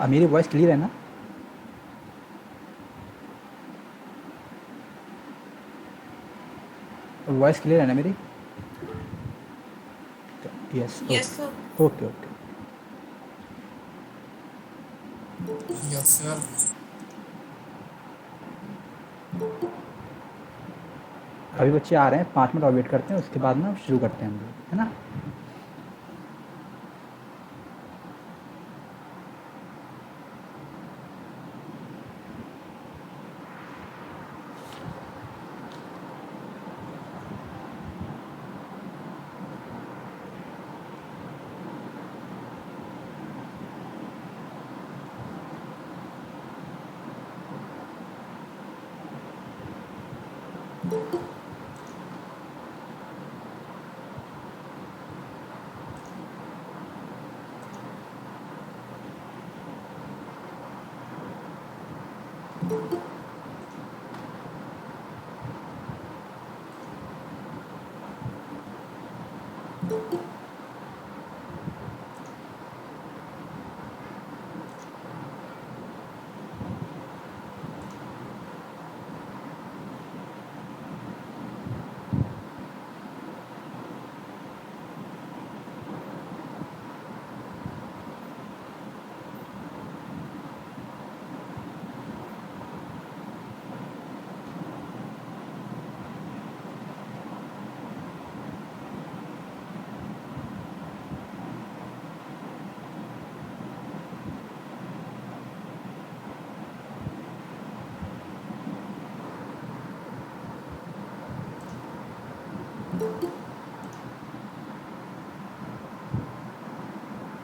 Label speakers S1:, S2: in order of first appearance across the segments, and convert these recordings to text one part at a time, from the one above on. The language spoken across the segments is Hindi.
S1: मेरी वॉइस क्लियर है ना? वॉइस क्लियर है ना मेरी? Yes,
S2: yes sir.
S1: Okay okay.
S3: Yes sir.
S1: अभी बच्चे आ रहे हैं, 5 मिनट और वेट करते हैं, उसके बाद ना शुरू करते हैं हम लोग, है ना?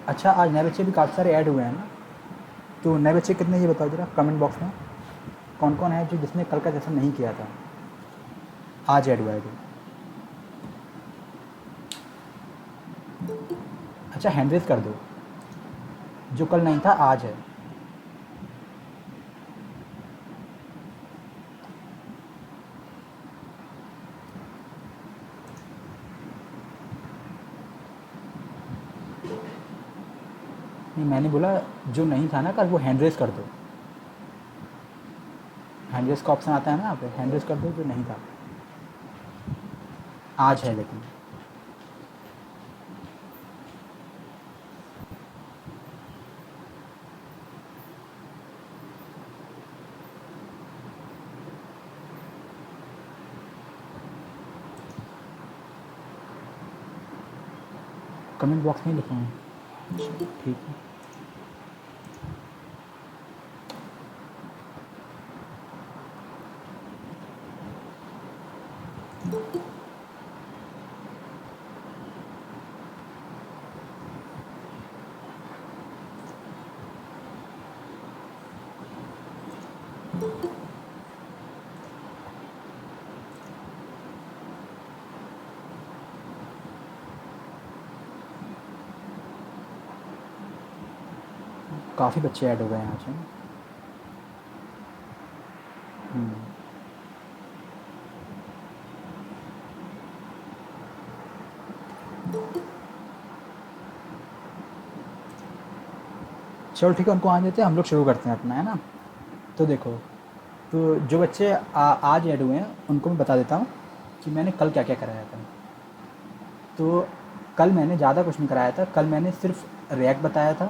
S1: अच्छा, आज नए बच्चे भी काफ़ी सारे ऐड हुए हैं ना? तो नए बच्चे कितने, ये बताओ ज़रा कमेंट बॉक्स में। कौन कौन है जो जिसने कल का सेशन नहीं किया था, आज ऐड हुआ है जो? अच्छा, हैंड रेज कर दो, जो कल नहीं था आज है। नहीं, मैंने बोला जो नहीं था ना कल, वो हैंड रेज कर दो। हैंड रेज का ऑप्शन आता है ना यहाँ पे, हैंड रेज कर दो जो नहीं था। आज है लेकिन कमेंट बॉक्स में लिखा है। ठीक है, काफ़ी बच्चे ऐड हो गए हैं आज हैं। चलो ठीक है, उनको आने देते हैं, हम लोग शुरू करते हैं अपना, है ना। तो देखो, तो जो बच्चे आज ऐड हुए हैं उनको मैं बता देता हूँ कि मैंने कल क्या क्या कराया था। तो कल मैंने ज़्यादा कुछ नहीं कराया था। कल मैंने सिर्फ रिएक्ट बताया था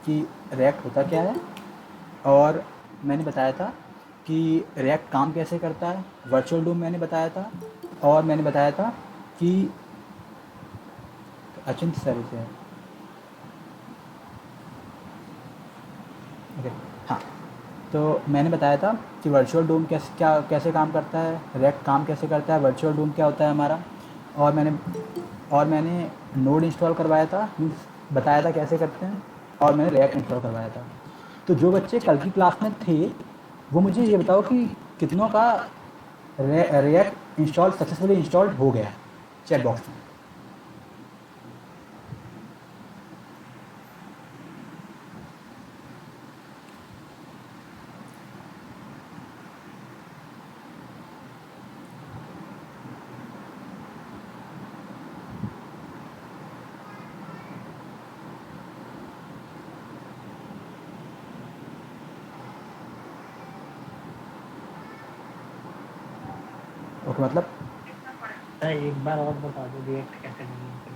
S1: कि रिएक्ट होता क्या है, और मैंने बताया था कि रिएक्ट काम कैसे करता है। वर्चुअल डूम मैंने बताया था, और मैंने बताया था कि अचिंत सर से ओके, हाँ। तो मैंने बताया था कि वर्चुअल डूम कैसे काम करता है, रिएक्ट काम कैसे करता है, वर्चुअल डूम क्या होता है हमारा। और मैंने नोड इंस्टॉल करवाया था, मीन्स बताया था कैसे करते हैं, और मैंने रिएक्ट इंस्टॉल करवाया था। तो जो बच्चे कल की क्लास में थे वो मुझे ये बताओ कि कितनों का रिएक्ट इंस्टॉल सक्सेसफुली इंस्टॉल्ड हो गया चैट बॉक्स में। ओके, मतलब
S2: एक बार और बता दो रिएक्ट कैसे करना है।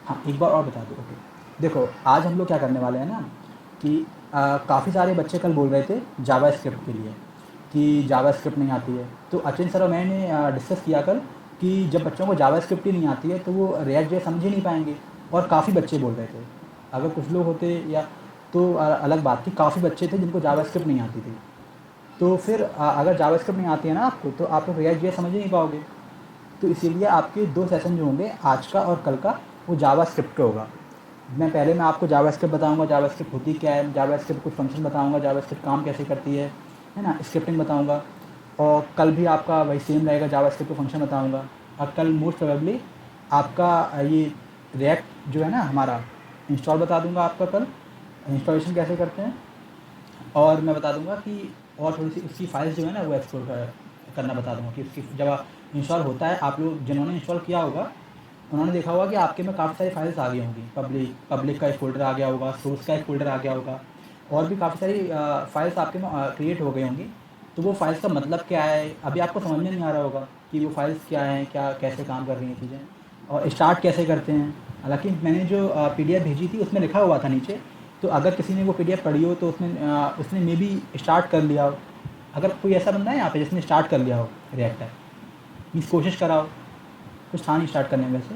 S1: हाँ, एक बार और बता दो। ओके, देखो आज हम लोग क्या करने वाले हैं ना कि काफ़ी सारे बच्चे कल बोल रहे थे जावा स्क्रिप्ट के लिए कि जावा स्क्रिप्ट नहीं आती है। तो अचिन सर और मैंने डिस्कस किया कल कि जब बच्चों को जावा स्क्रिप्ट ही नहीं आती है तो वो रिएक्ट जो समझ ही नहीं पाएंगे। और काफ़ी बच्चे बोल रहे थे, अगर कुछ लोग होते या तो अलग बात थी, काफ़ी बच्चे थे जिनको जावा स्क्रिप्ट नहीं आती थी। तो फिर अगर जावा स्क्रिप्ट नहीं आती है ना आपको, तो आप लोग रिएक्ट जो समझ ही नहीं पाओगे। तो इसीलिए आपके 2 सेशन जो होंगे आज का और कल का, वो जावा स्क्रिप्ट पे होगा। मैं आपको जावा स्क्रिप्ट बताऊँगा, जावा स्क्रिप्ट होती क्या है, जावा स्क्रिप्ट कुछ फंक्शन बताऊँगा, जावा स्क्रिप्ट काम कैसे करती है ना, स्क्रिप्टिंग बताऊँगा। और कल भी आपका वही सेम रहेगा, जावा स्क्रिप्ट को फंक्शन बताऊँगा। और कल मोस्ट प्रोबेबली आपका ये रिएक्ट जो है ना हमारा इंस्टॉल बता दूँगा आपका कल, इंस्टॉलेशन कैसे करते हैं। और मैं बता दूँगा कि और थोड़ी सी उसकी फाइल्स जो है ना वो एक्सप्लोर करना बता दूँगा कि उसकी जब इंस्टॉल होता है, आप लोग जिन्होंने इंस्टॉल किया होगा उन्होंने देखा होगा कि आपके में काफ़ी सारी फाइल्स आ गई होंगी। पब्लिक का एक फ़ोल्डर आ गया होगा, सोर्स का एक फ़ोल्डर आ गया होगा, और भी काफ़ी सारी फाइल्स आपके में क्रिएट हो गई होंगी। तो वो फाइल्स का मतलब क्या है अभी आपको समझ में नहीं आ रहा होगा कि वो फाइल्स क्या हैं, क्या कैसे काम कर रही हैं चीज़ें, और स्टार्ट कैसे करते हैं। हालाँकि मैंने जो PDF भेजी थी उसमें लिखा हुआ था नीचे, तो अगर किसी ने वो PDF पढ़ी हो तो उसने मे बी स्टार्ट कर लिया हो। अगर कोई ऐसा बंदा है यहाँ पे जिसने स्टार्ट कर लिया हो रिएक्टर, मीन्स कोशिश करा हो, कुछ था नहीं स्टार्ट करने में से,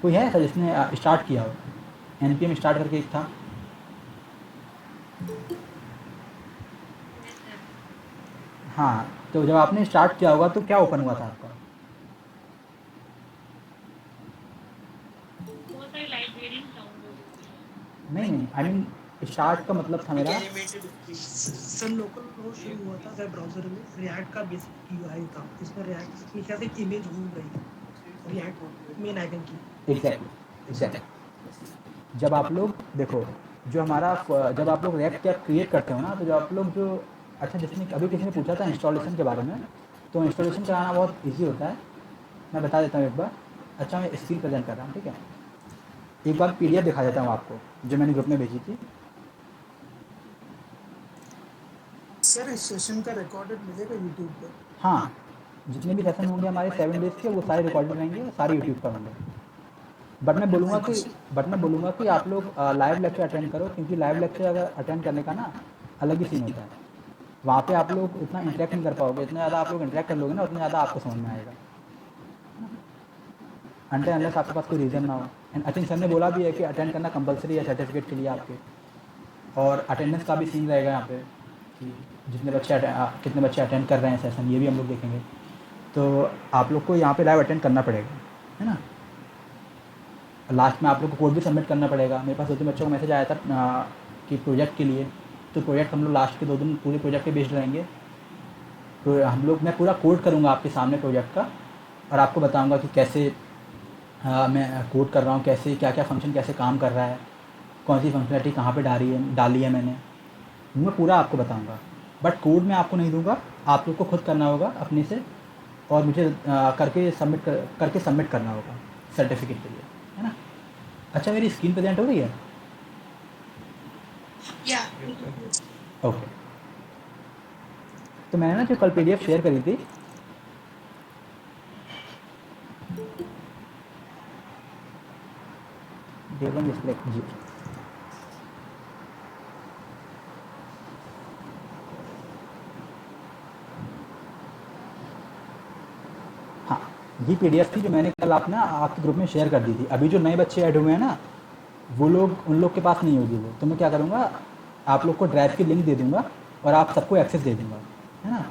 S1: कोई है ऐसा जिसने स्टार्ट किया हो, NPM स्टार्ट करके एक था। हाँ, तो जब आपने स्टार्ट किया होगा तो क्या ओपन हुआ था आपका? नहीं, आई मीन स्टार्ट का मतलब था मेरा
S4: सर लोकल फ्लो शुरू हुआ था वेब ब्राउज़र में, रिएक्ट का बेसिक यूआई था। इसमें रिएक्ट में क्या था, एक इमेज घूम रही थी रिएक्ट मेन आइकन की।
S1: एग्जैक्टली। जब आप लोग देखो, जो हमारा जब आप लोग रिएक्ट क्या क्रिएट करते हो ना, तो जब आप लोग जो अच्छा, जिसने अभी किसी ने पूछा था इंस्टॉलेशन के बारे में, तो इंस्टॉलेशन कराना बहुत ईजी होता है। मैं बता देता हूँ एक बार। अच्छा, मैं स्क्रीन प्रेजेंट कर रहा हूँ, ठीक है। एक बार PDF दिखा देता हूँ आपको जो मैंने ग्रुप में भेजी थी।
S4: सर इस सेशन का रिकॉर्डेड मिलेगा यूट्यूब पर?
S1: हाँ, जितने भी सेशन होंगे हमारे 7 डेज़ के वो सारे रिकॉर्डेड रहेंगे, सारे यूट्यूब पर होंगे। बट मैं बोलूँगा कि आप लोग लाइव लेक्चर अटेंड करो, क्योंकि लाइव लेक्चर अगर अटेंड करने का ना अलग ही सीन होता है। वहाँ पे आप लोग इतना इंटरेक्ट नहीं कर पाओगे, इतना ज़्यादा आप लोग इंटरेक्ट कर लोगे ना उतना ज़्यादा आपको समझ में आएगा, अनटिल अनलेस आपके पास कोई रीज़न ना हो। एंड अचिन सर ने बोला भी है कि अटेंड करना कंपलसरी है सर्टिफिकेट के लिए आपके, और अटेंडेंस का भी सीन रहेगा यहाँ पे कि कितने बच्चे अटेंड कर रहे हैं सेशन, ये भी हम लोग देखेंगे। तो आप लोग को यहाँ पे लाइव अटेंड करना पड़ेगा, है ना। लास्ट में आप लोग को कोड भी सबमिट करना पड़ेगा। मेरे पास 2-3 बच्चों का मैसेज आया था कि प्रोजेक्ट के लिए, तो प्रोजेक्ट हम लोग लास्ट के 2 दिन पूरे प्रोजेक्ट पे बेस्ड रहेंगे। तो मैं पूरा कोड करूँगा आपके सामने प्रोजेक्ट का, और आपको बताऊँगा कि कैसे मैं कोड कर रहा हूँ, कैसे क्या क्या फंक्शन कैसे काम कर रहा है, कौन सी फंक्शनलिटी कहाँ पे डाली है मैंने, मैं पूरा आपको बताऊँगा। बट कोड मैं आपको नहीं दूँगा, आप लोग को खुद करना होगा अपने से, और मुझे करके सबमिट करना होगा सर्टिफिकेट के लिए, है ना। अच्छा, मेरी स्क्रीन प्रेजेंट हो रही है? ओके। तो मैंने ना जो कल PDF शेयर करी थी, डिस्प्ले जी, हाँ, ये PDF थी जो मैंने कल आपके ग्रुप में शेयर कर दी थी। अभी जो नए बच्चे ऐड हुए हैं ना, वो लोग, उन लोग के पास नहीं होगी वो, तो मैं क्या करूँगा, आप लोग को ड्राइव की लिंक दे दूँगा और आप सबको एक्सेस दे दूँगा, है ना।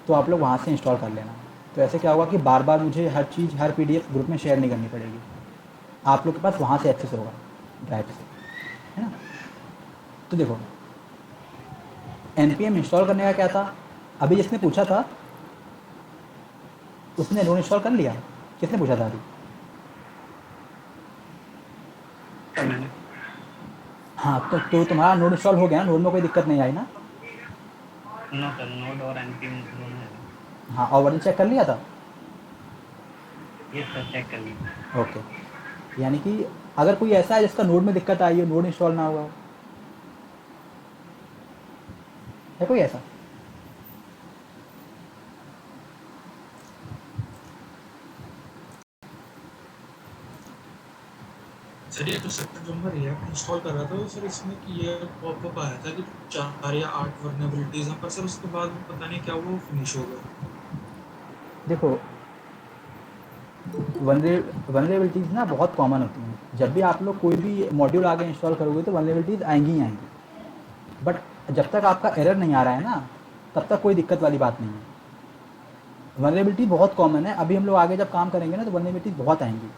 S1: तो आप लोग वहाँ से इंस्टॉल कर लेना। तो ऐसे क्या होगा कि बार बार मुझे हर PDF ग्रुप में शेयर नहीं करनी पड़ेगी, आप लोग के पास वहाँ से एक्सेस होगा ड्राइव से, है ना। तो देखो, NPM इंस्टॉल करने का क्या था, अभी जिसने पूछा था उसने नोड इंस्टॉल कर लिया। किसने पूछा था अभी? हाँ, तो तुम्हारा नोड इंस्टॉल हो गया, नोड में कोई दिक्कत नहीं आई ना?
S2: नो सर, नोड और npm दोनों है।
S1: हाँ, और वर्जन चेक कर लिया था?
S2: ये सर चेक कर लीजिए।
S1: ओके, यानी कि अगर कोई ऐसा है जिसका नोड में दिक्कत आई हो, नोड इंस्टॉल ना हुआ हो, है कोई ऐसा?
S3: सर ये तो सर जब मैं रिएक्ट इंस्टॉल कर रहा था तो सर इसमें कि ये पॉपअप आया था कि 4 या 8 वर्नेबिलिटीज हैं, पर सर उसके बाद पता नहीं क्या वो फिनिश हो गया।
S1: देखो, वनरेबिलिटीज़ ना बहुत कॉमन होती हैं। जब भी आप लोग कोई भी मॉड्यूल आगे इंस्टॉल करोगे तो वनरेबिलिटीज़ आएंगी ही आएंगी। बट जब तक आपका एरर नहीं आ रहा है ना, तब तक कोई दिक्कत वाली बात नहीं है। वनरेबिलिटी बहुत कॉमन है। अभी हम लोग आगे जब काम करेंगे ना तो वनरेबिलिटीज़ बहुत आएंगी,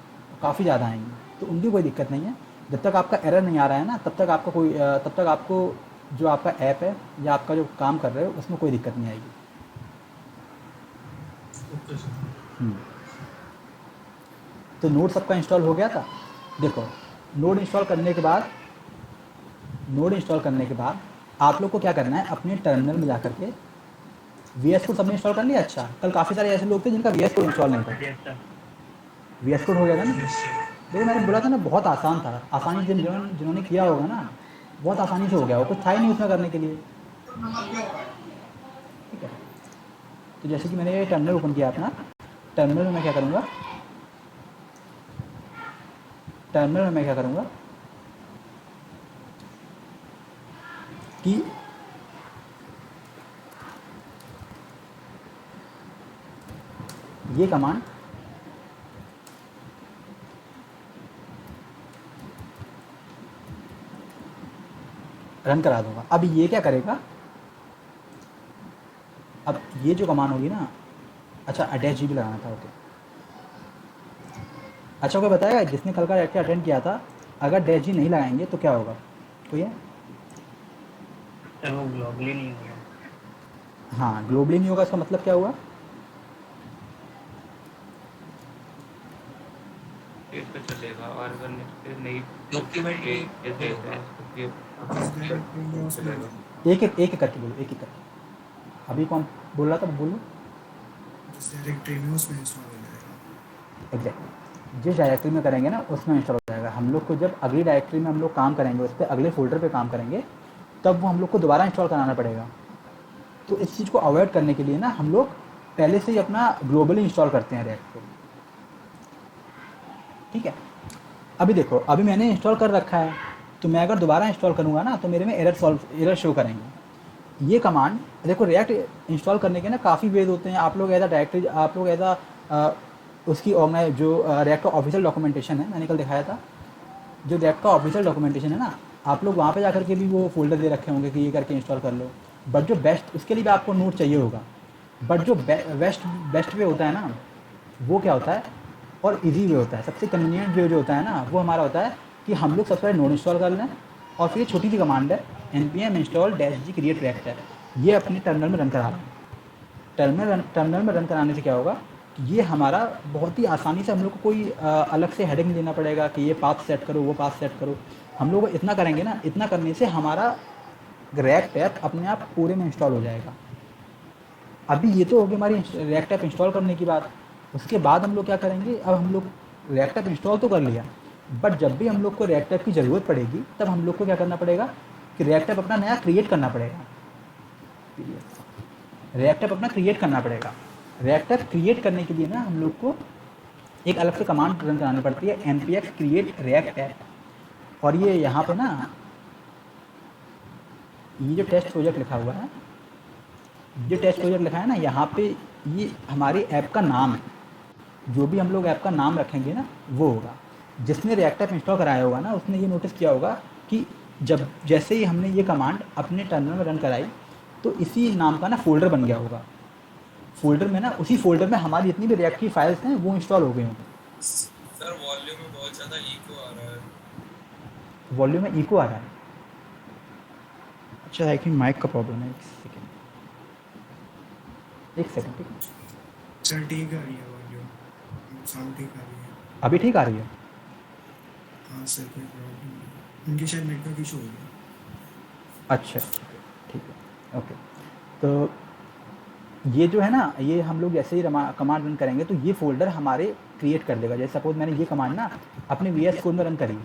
S1: काफ़ी ज़्यादा आएंगी, तो उनकी कोई दिक्कत नहीं है। जब तक आपका एरर नहीं आ रहा है ना, तब तक आपको जो आपका ऐप है या आपका जो काम कर रहे हो उसमें कोई दिक्कत नहीं आएगी।
S3: Okay sir.
S1: तो नोड सबका इंस्टॉल हो गया था। देखो, नोड इंस्टॉल करने के बाद आप लोग को क्या करना है, अपने टर्मिनल में जाकर के VS कोड सबने इंस्टॉल कर लिया। अच्छा, कल काफ़ी सारे ऐसे लोग थे जिनका VS कोड इंस्टॉल नहीं था।
S2: Yes sir.
S1: VS कोड हो गया था ना? देखो, मैंने बोला था ना, बहुत आसान था। आसानी से जिन्होंने किया होगा ना, बहुत आसानी से हो गया हो, कुछ था ही नहीं उसमें करने के लिए, ठीक है। तो जैसे कि मैंने ये टर्मिनल ओपन किया अपना, टर्मिनल में मैं क्या करूँगा, कि ये कमांड रन करा दूंगा। अब ये क्या करेगा, अब ये जो कमांड होगी ना, अच्छा -GB लगाना था, ओके। अच्छा, कोई बताएगा जिसने कल का लेक्चर अटेंड किया था, अगर -G नहीं लगाएंगे तो क्या होगा? कोई है?
S2: सर वो ग्लोबली नहीं होगा।
S1: हाँ, ग्लोबली नहीं होगा, इसका मतलब क्या हुआ?
S5: पेज पे चलेगा और अगर नेक्स्ट नहीं
S3: डॉक्यूमेंट के
S5: ऐसे चलेगा।
S1: एक एक करके बोलो, एक करके। अभी कौन बोल रहा था, बोलो।
S3: डायरेक्टरी में उसमें इंस्टॉल हो जाएगा।
S1: एग्जैक्टली, जिस डायरेक्टरी में करेंगे ना उसमें इंस्टॉल हो जाएगा। हम लोग को जब अगली डायरेक्टरी में हम लोग काम करेंगे, उस पर अगले फोल्डर पे काम करेंगे, तब वो हम लोग को दोबारा इंस्टॉल कराना पड़ेगा, तो इस चीज़ को अवॉइड करने के लिए ना हम लोग पहले से ही अपना ग्लोबली इंस्टॉल करते हैं रिएक्ट को, ठीक है। अभी देखो, अभी मैंने इंस्टॉल कर रखा है, तो मैं अगर दोबारा इंस्टॉल करूँगा ना तो मेरे में एरर शो करेंगे। ये कमांड देखो, रिएक्ट इंस्टॉल करने के ना काफ़ी वेज होते हैं। आप लोग एज अ डायरेक्टरी, आप लोग एज अ उसकी ऑर्गेनाइज जो रिएक्ट का ऑफिशियल डॉक्यूमेंटेशन है, मैंने कल दिखाया था, जो रिएक्ट का ऑफिशियल डॉक्यूमेंटेशन है ना, आप लोग वहाँ पे जाकर के भी वो फोल्डर दे रखे होंगे कि ये करके इंस्टॉल कर लो। बट जो बेस्ट, उसके लिए भी आपको नोट चाहिए होगा। बट जो बेस्ट वे होता है ना, वो क्या होता है, और इजी वे होता है, सबसे कन्वीनियंट वे जो होता है ना, वो हमारा होता है कि हम लोग सबसे पहले नोड इंस्टॉल कर लें, और फिर छोटी सी कमांड है npm install -g create react है, ये अपने टर्मिनल में रन करा लें। टर्मिनल में रन कराने से क्या होगा कि ये हमारा बहुत ही आसानी से, हम लोग को कोई अलग से हेडिंग देना पड़ेगा कि ये पाथ सेट करो, वो पाथ सेट करो। हम लोग इतना करेंगे ना, इतना करने से हमारा रिएक्ट ऐप अपने आप पूरे में इंस्टॉल हो जाएगा। अभी ये तो होगी हमारी रिएक्ट ऐप इंस्टॉल करने की बात। उसके बाद हम लोग क्या करेंगे, अब हम लोग रिएक्ट ऐप इंस्टॉल तो कर लिया, बट जब भी हम लोग को रिएक्ट ऐप की ज़रूरत पड़ेगी तब हम लोग को क्या करना पड़ेगा कि रिएक्ट ऐप अपना नया क्रिएट करना पड़ेगा। रिएक्ट ऐप अपना क्रिएट करना पड़ेगा। रिएक्ट ऐप क्रिएट करने के लिए ना हम लोग को एक अलग से कमांड रन करानी पड़ती है, npx create react app। और ये यहाँ पे ना, ये जो टेस्ट प्रोजेक्ट लिखा हुआ है, जो टेस्ट प्रोजेक्ट लिखा है ना, यहाँ पे ये हमारी ऐप का नाम है। जो भी हम लोग ऐप का नाम रखेंगे ना, वो होगा। जिसने रिएक्ट ऐप इंस्टॉल कराया होगा ना, उसने ये नोटिस किया होगा कि जब जैसे ही हमने ये कमांड अपने टर्मिनल में रन कराई, तो इसी नाम का ना फोल्डर बन गया होगा। फोल्डर में ना, उसी फोल्डर में हमारी जितनी भी रिएक्ट की फाइल्स हैं वो इंस्टॉल हो गई होंगी।
S3: सर वॉल्यूम में बहुत ज़्यादा इको आ रहा है।
S1: वॉल्यूम में इको आ रहा है? अच्छा, आई थिंक माइक का प्रॉब्लम है। एक सेकंड, ठीक है
S6: सर, ठीक आ रही है वॉल्यूम, साउंड ठीक आ रही है।
S1: अभी ठीक आ रही है?
S6: हाँ सर, कोई प्रॉब्लम नहीं, उनके शायद नेटवर्क इशू हो गया।
S1: अच्छा, ठीक है, ओके। तो ये जो है ना, ये हम लोग जैसे ही कमांड रन करेंगे तो ये फोल्डर हमारे क्रिएट कर देगा। जैसे सपोज मैंने ये कमांड ना अपने VS कोड में रन करी,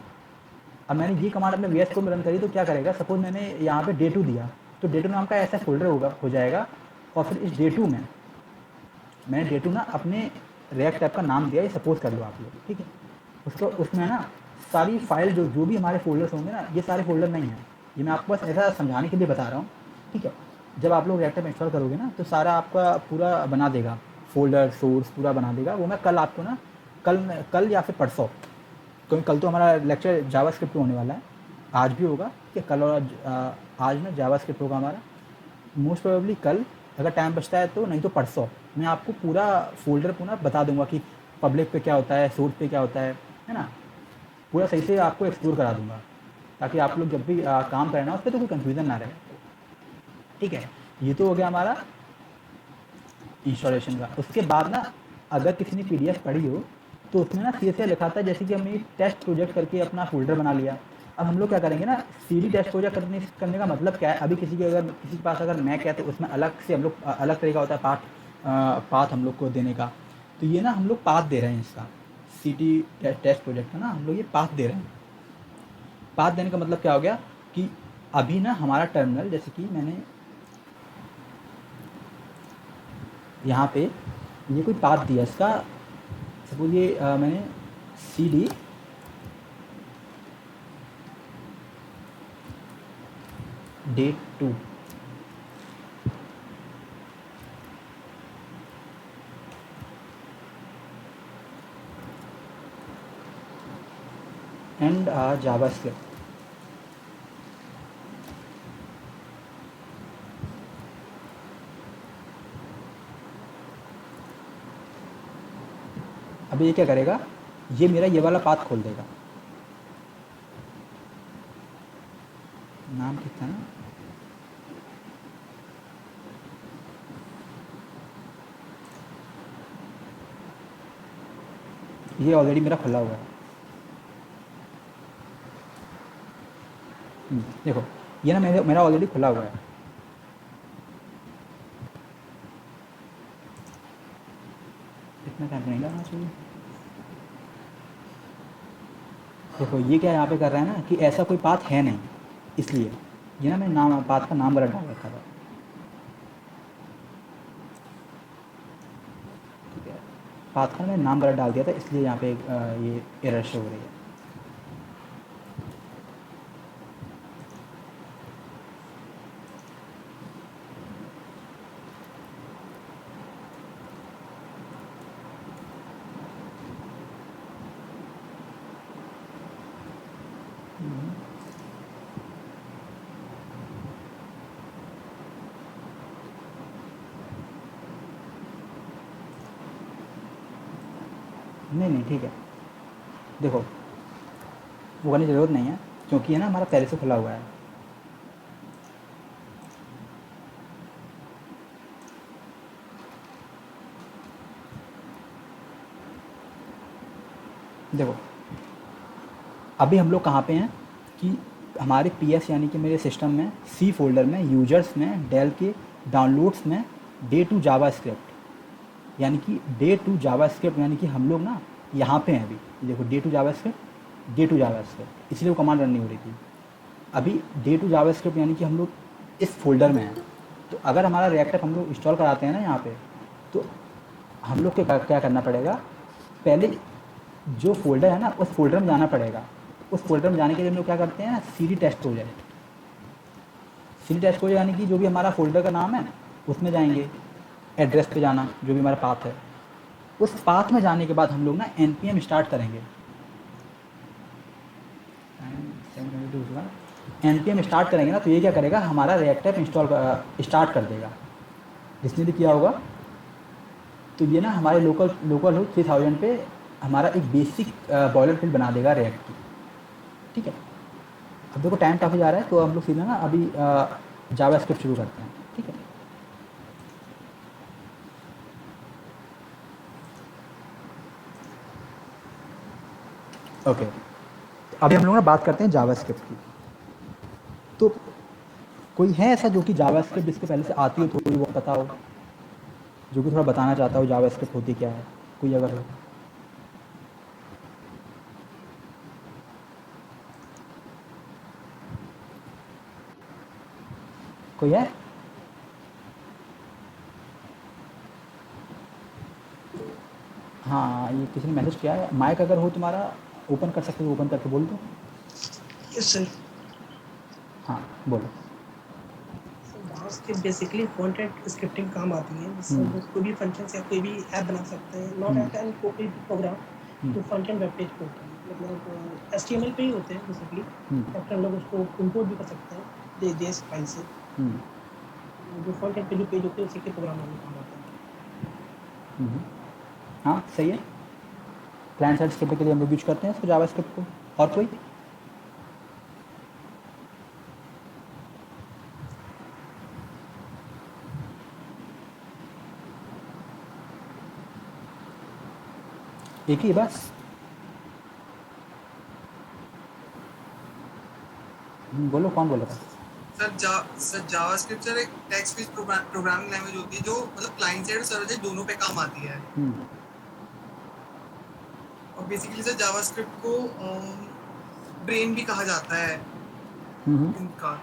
S1: अब मैंने ये कमांड अपने VS कोड में रन करी, तो क्या करेगा, सपोज मैंने यहाँ पे day2 दिया, तो day2 नाम का ऐसा फोल्डर हो जाएगा। और फिर इस day2 में मैंने day2 ना अपने रिएक्ट ऐप का नाम दिया, ये सपोज कर लो आप लोग, ठीक है। उसको उसमें ना सारी फाइल जो भी हमारे फोल्डर्स होंगे ना, ये सारे फोल्डर नहीं हैं, ये मैं आपको बस ऐसा समझाने के लिए बता रहा हूँ, ठीक है। जब आप लोग रिएक्ट ऐप इंस्टॉल करोगे ना, तो सारा आपका पूरा बना देगा, फोल्डर सोर्स पूरा बना देगा। वो मैं कल आपको ना, कल या फिर परसों, क्योंकि कल तो हमारा लेक्चर जावास्क्रिप्ट पे होने वाला है, आज भी होगा कि कल, और आज ना जावास्क्रिप्ट होगा हमारा, मोस्ट प्रोबेबली कल, अगर टाइम बचता है तो, नहीं तो परसों मैं आपको पूरा फोल्डर पूरा बता दूंगा कि पब्लिक पे क्या होता है, सोर्स पे क्या होता है ना, पूरा सही से आपको एक्सप्लोर करा दूंगा, ताकि आप लोग जब भी काम करना उस पर तो कोई कन्फ्यूज़न ना रहे, ठीक है। ये तो हो गया हमारा इंस्टॉलेशन का। उसके बाद ना, अगर किसी ने PDF पढ़ी हो तो उसमें ना CSS लिखा था, जैसे कि हमने टेस्ट प्रोजेक्ट करके अपना फोल्डर बना लिया। अब हम लोग क्या करेंगे ना, CD टेस्ट प्रोजेक्ट करने का मतलब क्या है, अभी किसी के पास अगर मैक है तो उसमें अलग से हम लोग अलग तरीका होता है पाथ हम लोग को देने का। तो ये ना हम लोग पाथ दे रहे हैं इसका, CD टेस्ट प्रोजेक्ट का ना हम लोग ये पाथ दे रहे हैं। पाथ देने का मतलब क्या हो गया कि अभी ना हमारा टर्मिनल, जैसे कि मैंने यहाँ पे ये कोई पाथ दिया इसका, सपोज ये मैंने CD day2 एंड जावास्क्रिप्ट, अभी ये क्या करेगा, ये मेरा ये वाला पाथ खोल देगा। नाम ठीक था ना, ये ऑलरेडी मेरा खुला हुआ है। देखो ये ना मेरा ऑलरेडी खुला हुआ है। इतना टाइम नहीं लगना चाहिए। देखो ये क्या यहाँ पे कर रहा है ना कि ऐसा कोई पाथ है नहीं, इसलिए ये ना मैं पाथ का नाम वाला डाल रखा था। पाथ का मैंने नाम गलत डाल दिया था, इसलिए यहाँ पे ये एरर शो हो रही है। नहीं ठीक है, देखो वो करने की ज़रूरत नहीं है, क्योंकि है ना हमारा पहले से खुला हुआ है। देखो अभी हम लोग कहाँ पे हैं कि हमारे PS यानी कि मेरे सिस्टम में C फोल्डर में यूजर्स में डेल के डाउनलोड्स में डे टू जावा स्क्रिप्ट, यानी कि डे टू जावा स्क्रिप्ट, यानी कि हम लोग ना यहाँ पे हैं अभी। देखो डे टू जावा स्क्रिप्ट, इसलिए वो कमांड रन नहीं हो रही थी। अभी डे टू जावा स्क्रिप्ट यानी कि हम लोग इस फोल्डर में हैं। तो अगर हमारा रिएक्टर हम लोग इंस्टॉल कराते हैं ना यहाँ पे, तो हम लोग के क्या करना पड़ेगा, पहले जो फोल्डर है ना उस फोल्डर में जाना पड़ेगा। उस फोल्डर में जाने के लिए हम लोग क्या करते हैं, cd टेस्ट प्रोजेक्ट यानी कि जो भी हमारा फोल्डर का नाम है उसमें जाएंगे, एड्रेस पे जाना, जो भी हमारा पाथ है, उस पाथ में जाने के बाद हम लोग ना npm स्टार्ट करेंगे। npm स्टार्ट करेंगे ना, तो ये क्या करेगा, हमारा रिएक्टर स्टार्ट कर देगा। जिसने भी किया होगा, तो ये ना हमारे लोकल हो 3000 पे हमारा एक बेसिक बॉयलर फील्ड बना देगा रिएक्ट की। ठीक है, अब देखो टाइम काफ़ी जा रहा है, तो हम लोग सीधा ना अभी जावा स्क्रिप्ट शुरू करते हैं। ठीक है, ओके, अभी हम लोग ना बात करते हैं जावा स्क्रिप्ट की। तो कोई है ऐसा जो कि जावा स्क्रिप्ट जिसको पहले से आती हो, थोड़ी वो पता हो, जो कि थोड़ा बताना चाहता हो जावा स्क्रिप्ट होती क्या है, कोई अगर हो? कोई है? हाँ, ये किसी ने मैसेज किया है। माइक अगर हो तुम्हारा ओपन कर सकते हो, ओपन करके बोल दो।
S4: Yes sir.
S1: हाँ बोलो।
S4: JavaScript basically front end scripting काम आती है, जिससे हम लोग कोई भी फंक्शंस या कोई भी ऐप बना सकते हैं, नॉट ऐप एंड कोई भी प्रोग्राम जो फ्रंट एंड वेब पेज पे होता है, मतलब HTML पे ही होते हैं बेसिकली। और हम लोग उसको इंपोर्ट भी कर सकते हैं JS फाइल से। जो फ्रंट एंड पे जो पेज होते हैं उसी के प्रोग्राम में काम आता है।
S1: हाँ सही है, क्लाइंट साइड स्क्रिप्ट के लिए हम लोग यूज करते हैं इसको जावा स्क्रिप्ट को। और कोई? एक ही बस? बोलो, कौन बोल रहा था?
S7: सर जावास्क्रिप्ट सर एक टेक्स्ट बेस्ड प्रोग्रामिंग लैंग्वेज होती है जो मतलब क्लाइंट साइड और सर्वर साइड दोनों पे काम आती है। और बेसिकली सर जावास्क्रिप्ट को ब्रेन भी कहा जाता है इनका।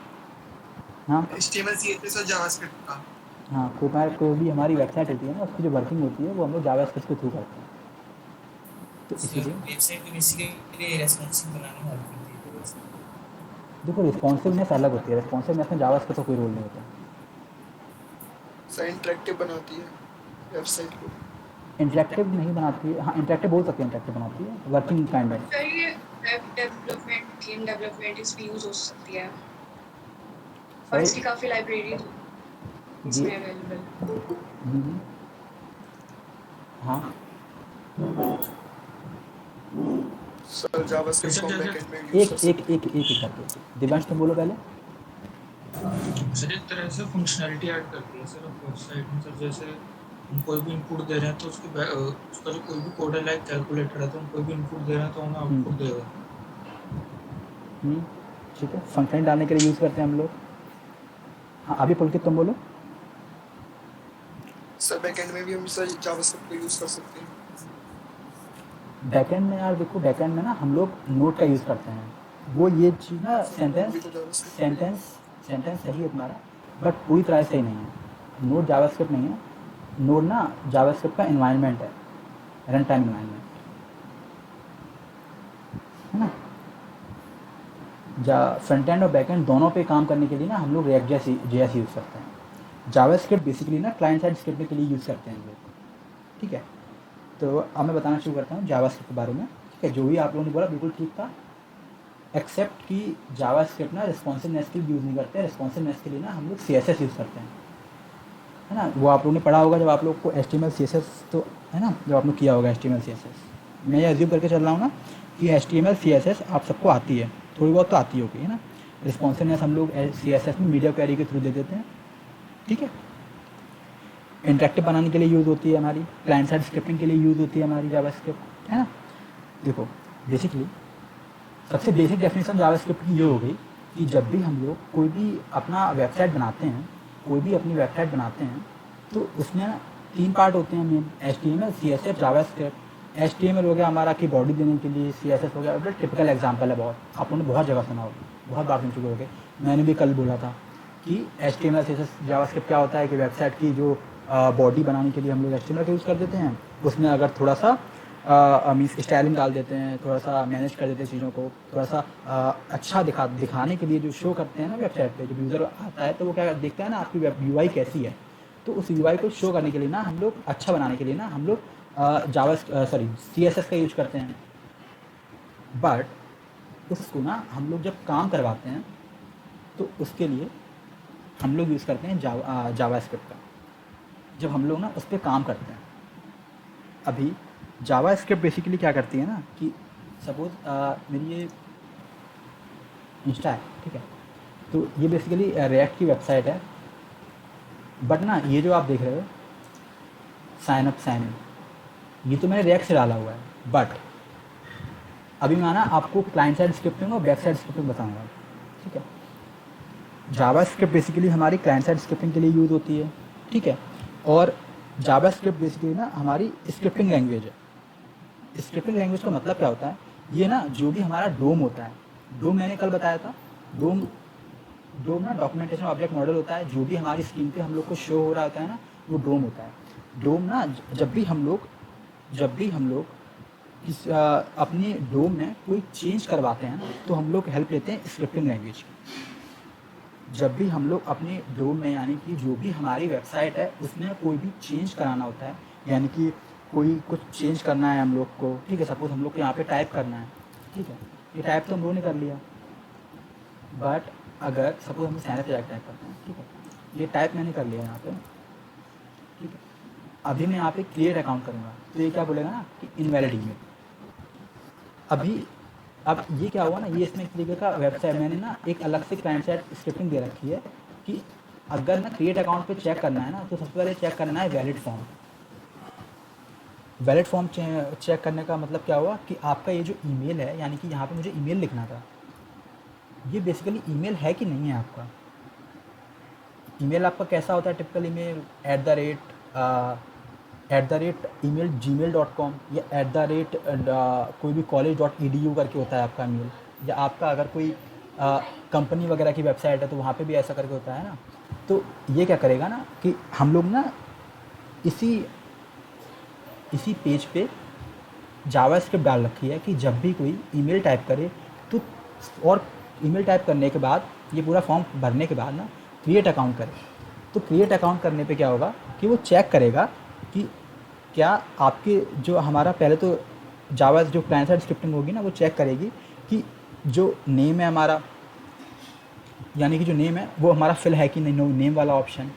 S1: हाँ
S7: HTML CSS और जावास्क्रिप्ट का।
S1: हाँ, कोई भी हमारी वेबसाइट होती है ना, उसकी जो वर्किंग होती है वो हम लोग जावा स्क्रिप्ट के थ्रू करते हैं। तो इसीलिए
S8: वेबसाइट को बेसिकली रेस्पॉन्सिव बनाने में हेल्प करती है।
S1: देखो रिस्पॉन्सिवनेस अलग होती है, रिस्पॉन्सिवनेस में जावा स्क्रिप्ट का कोई रोल नहीं होता।
S7: सर इंटरेक्टिव बनाती है वेबसाइट को।
S1: इंटरेक्टिव नहीं बनाती है, हाँ इंटरेक्टिव बोल सकते हैं, इंटरेक्टिव बनाती है, वर्किंग काइंड ऑफ।
S9: सर ये वेब डेवलपमेंट, गेम डेवलपमेंट इस पे यूज हो सकती है, और इसकी काफ़ी लाइब्रेरी इसमें अवेलेबल।
S1: हाँ
S7: सर जावास्क्रिप्ट को बैकएंड में यूज
S1: एक
S7: कर सकते
S1: एक एक एक करके। दिव्यांश तुम बोलो पहले।
S3: सर एक तरह से फंक्शनैलिटी ऐड करती है सर वेबसाइट में। सर जैसे हम कोई भी इनपुट दे रहे हैं तो उसका जो कोई भी कोड है, लाइक कैलकुलेटर है, तो हम कोई भी इनपुट दे रहे हैं तो हमें आउटपुट देगा।
S1: ठीक है, फंक्शन डालने के लिए यूज़ करते हैं हम लोग। हाँ अभी पुलकित तुम बोलो।
S7: सर बैकएंड में भी हम सर जावास्क्रिप्ट को यूज कर सकते हैं।
S1: बैकएंड में यार देखो, बैकएंड में ना हम लोग नोड का यूज़ करते हैं। वो ये चीज़ ना सेंटेंस सही है तुम्हारा, बट पूरी तरह सही नहीं है। नोड जावास्क्रिप्ट नहीं है, नोड ना जावास्क्रिप्ट का एनवायरनमेंट है। रन टाइम एनवायरनमेंट, है ना। फ्रंट एंड और बैक एंड दोनों पे काम करने के लिए ना हम लोग रिएक्ट जेएस यूज़ करते हैं। जावास्क्रिप्ट बेसिकली ना क्लाइंट साइड स्क्रिप्ट के लिए यूज़ करते हैं हम लोग, ठीक है। तो अब मैं बताना शुरू करता हूँ जावास्क्रिप्ट के बारे में, ठीक है। जो भी आप लोगों ने बोला बिल्कुल ठीक था, एक्सेप्ट कि जावास्क्रिप्ट ना रिस्पॉन्सिवनेस के लिए यूज़ नहीं करते हैं। रिस्पॉन्सिवनेस के लिए ना हम लोग CSS यूज़ करते हैं, है ना। वो आप लोगों ने पढ़ा होगा जब आप लोग को HTML CSS, तो है ना, जब आप लोग किया होगा HTML CSS। मैं ये एज्यूम करके चल रहा हूँ ना कि HTML CSS आप सबको आती है, थोड़ी बहुत तो आती होगी, है ना। रिस्पॉन्सिवनेस हम लोग CSS में मीडिया क्वेरी के थ्रू दे देते हैं, ठीक है। इंटरेक्टिव बनाने के लिए यूज़ होती है हमारी, क्लाइंट साइड स्क्रिप्टिंग के लिए यूज़ होती है हमारी जावास्क्रिप्ट, है ना। देखो बेसिकली सबसे बेसिक डेफिनेशन जावास्क्रिप्ट की ये हो गई कि जब भी हम लोग कोई भी अपना वेबसाइट बनाते हैं, कोई भी अपनी वेबसाइट बनाते हैं, तो उसमें ना 3 पार्ट होते हैं main, HTML, CSS, JavaScript. HTML हो गया हमारा कि बॉडी देने के लिए, CSS हो गया, मतलब टिपिकल एग्जांपल है, बहुत आप लोगों ने बहुत जगह सुना होगा, बहुत बार सुन चुके होंगे। मैंने भी कल बोला था कि HTML, CSS, जावास्क्रिप्ट क्या होता है कि वेबसाइट की जो बॉडी बनाने के लिए हम लोग HTML का यूज़ कर देते हैं, उसमें अगर थोड़ा सा मीन्स स्टाइलिंग डाल देते हैं, थोड़ा सा मैनेज कर देते हैं चीज़ों को, थोड़ा सा अच्छा दिखाने के लिए जो शो करते हैं ना वेबसाइट पे, जब यूज़र आता है तो वो क्या देखता है ना आपकी UI कैसी है, तो उस UI को शो करने के लिए ना हम लोग, अच्छा बनाने के लिए ना हम लोग CSS का यूज करते हैं। बट उसको ना हम लोग जब काम करवाते हैं तो उसके लिए हम लोग यूज़ करते हैं जावास्क्रिप्ट का, जब हम लोग ना उस पर काम करते हैं। अभी जावास्क्रिप्ट बेसिकली क्या करती है ना कि सपोज मेरी ये इंस्टा है, ठीक है, तो ये बेसिकली रिएक्ट की वेबसाइट है, बट ना ये जो आप देख रहे हो साइन अप साइन इन, ये तो मैंने रिएक्ट से डाला हुआ है। बट अभी मैं ना आपको क्लाइंट साइड स्क्रिप्टिंग और बैक साइड स्क्रिप्टिंग बताऊंगा, ठीक है। जावास्क्रिप्ट बेसिकली हमारी क्लाइंट साइड स्क्रिप्टिंग के लिए यूज़ होती है, ठीक है। और जावास्क्रिप्ट बेसिकली ना हमारी स्क्रिप्टिंग लैंग्वेज है। स्क्रिप्टिंग लैंग्वेज का मतलब क्या होता है, ये ना जो भी हमारा डोम होता है, डोम मैंने कल बताया था, डोम ना डॉक्यूमेंटेशन ऑब्जेक्ट मॉडल होता है, जो भी हमारी स्क्रीन पे हम लोग को शो हो रहा होता है ना, वो डोम होता है। डोम ना जब भी हम लोग अपने डोम में कोई चेंज करवाते हैं ना, तो हम लोग हेल्प लेते हैं स्क्रिप्टिंग लैंग्वेज की। जब भी हम लोग अपने डोम में, यानी कि जो भी हमारी वेबसाइट है उसमें कोई भी चेंज कराना होता है, यानी कि कोई कुछ चेंज करना है हम लोग को, ठीक है। सपोज हम लोग को यहाँ पे टाइप करना है, ठीक है, ये टाइप तो हम लोगों ने कर लिया, बट अगर सपोज हम साइन अप टाइप करते हैं, ठीक है, ये टाइप मैंने कर लिया यहाँ पे, ठीक है। अभी मैं यहाँ पे क्रिएट अकाउंट करूँगा तो ये क्या बोलेगा ना कि इनवैलिड ईमेल। अब ये क्या हुआ ना, ये इसमें एक तरीके का वेबसाइट मैंने ना एक अलग से क्लाइंट साइड स्क्रिप्टिंग दे रखी है कि अगर ना क्रिएट अकाउंट पे चेक करना है ना, तो सबसे पहले चेक करना है valid form. Valid form check करने का मतलब क्या हुआ कि आपका ये जो ईमेल है, यानी कि यहाँ पे मुझे ईमेल लिखना था, ये बेसिकली ईमेल है कि नहीं है आपका। ईमेल आपका कैसा होता है टिपिकल ईमेल, @email@gmail.com या कोई भी college.edu करके होता है आपका ईमेल, या आपका अगर कोई कंपनी वगैरह की वेबसाइट है तो वहाँ पे भी ऐसा करके होता है ना। तो ये क्या करेगा ना कि हम लोग ना इसी पेज पे जावास्क्रिप्ट डाल रखी है कि जब भी कोई ईमेल टाइप करे तो, और ईमेल टाइप करने के बाद ये पूरा फॉर्म भरने के बाद ना क्रिएट अकाउंट करे, तो क्रिएट अकाउंट करने पे क्या होगा कि वो चेक करेगा कि क्या आपके जो हमारा पहले तो जावा जो क्लाइंट साइड स्क्रिप्टिंग होगी ना, वो चेक करेगी कि जो नेम है हमारा, यानी कि जो नेम है वो हमारा फिल है कि नहीं, नेम वाला ऑप्शन,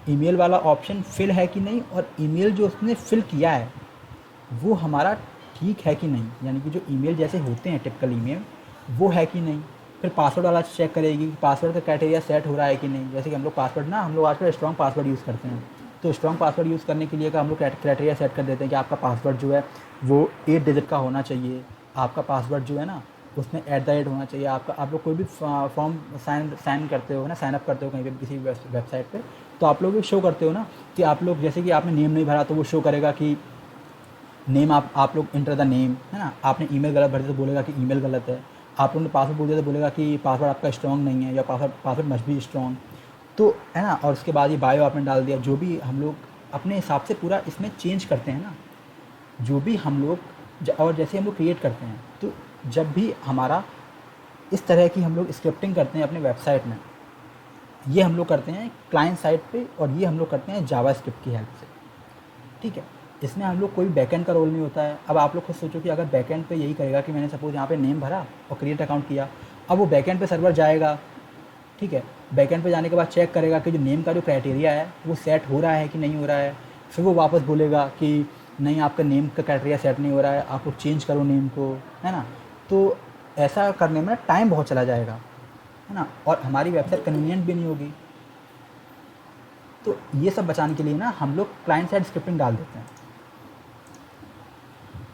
S1: ईमेल वाला ऑप्शन फिल है कि नहीं, और ईमेल जो उसने फिल किया है वो हमारा ठीक है कि नहीं, यानी कि जो ईमेल जैसे होते हैं टिपिकल ईमेल वो है कि नहीं। फिर पासवर्ड वाला चेक करेगी कि पासवर्ड का क्राइटेरिया सेट हो रहा है कि नहीं। जैसे कि हम लोग आजकल स्ट्रॉन्ग पासवर्ड यूज़ करते हैं, तो स्ट्रॉन्ग पासवर्ड यूज़ करने के लिए हम लोग क्राइटेरिया सेट कर देते हैं कि आपका पासवर्ड जो है वो 8 डिजिट का होना चाहिए, आपका पासवर्ड जो है ना उसमें @ होना चाहिए। आप लोग कोई भी फॉर्म साइन करते हो ना, साइन अप करते हो कहीं पर किसी वेबसाइट पे, तो आप लोग शो करते हो ना कि आप लोग जैसे कि आपने नेम नहीं भरा तो वो शो करेगा कि नेम आप लोग इंटर द नेम, है ना। आपने ईमेल गलत भर दिया तो बोलेगा कि ईमेल गलत है। आप लोगों ने पासवर्ड बोल दिया तो बोलेगा कि पासवर्ड आपका स्ट्रॉन्ग नहीं है, या पासवर्ड मस्ट बी स्ट्रॉन्ग, तो है ना। और उसके बाद ये बायो आपने डाल दिया, जो भी हम लोग अपने हिसाब से पूरा इसमें चेंज करते हैं ना, जो भी हम लोग और जैसे हम लोग क्रिएट करते हैं, तो जब भी हमारा इस तरह की हम लोग स्क्रिप्टिंग करते हैं अपने वेबसाइट में, ये हम लोग करते हैं क्लाइंट साइड पे, और ये हम लोग करते हैं जावास्क्रिप्ट की हेल्प से, ठीक है। इसमें हम लोग कोई बैकएंड का रोल नहीं होता है। अब आप लोग खुद सोचो कि अगर बैकएंड पे यही करेगा कि मैंने सपोज़ यहाँ पे नेम भरा और क्रिएट अकाउंट किया, अब वो बैकएंड पे सर्वर जाएगा, ठीक है। बैकएंड पे जाने के बाद चेक करेगा कि जो नेम का जो क्राइटेरिया है वो सेट हो रहा है कि नहीं हो रहा है, फिर वो वापस बोलेगा कि नहीं, आपका नेम का क्राइटेरिया सेट नहीं हो रहा है, आप लोग चेंज करो नेम को, है ना। तो ऐसा करने में टाइम बहुत चला जाएगा, है ना, और हमारी वेबसाइट कन्वीनियंट भी नहीं होगी। तो ये सब बचाने के लिए ना हम लोग क्लाइंट साइड स्क्रिप्टिंग डाल देते हैं।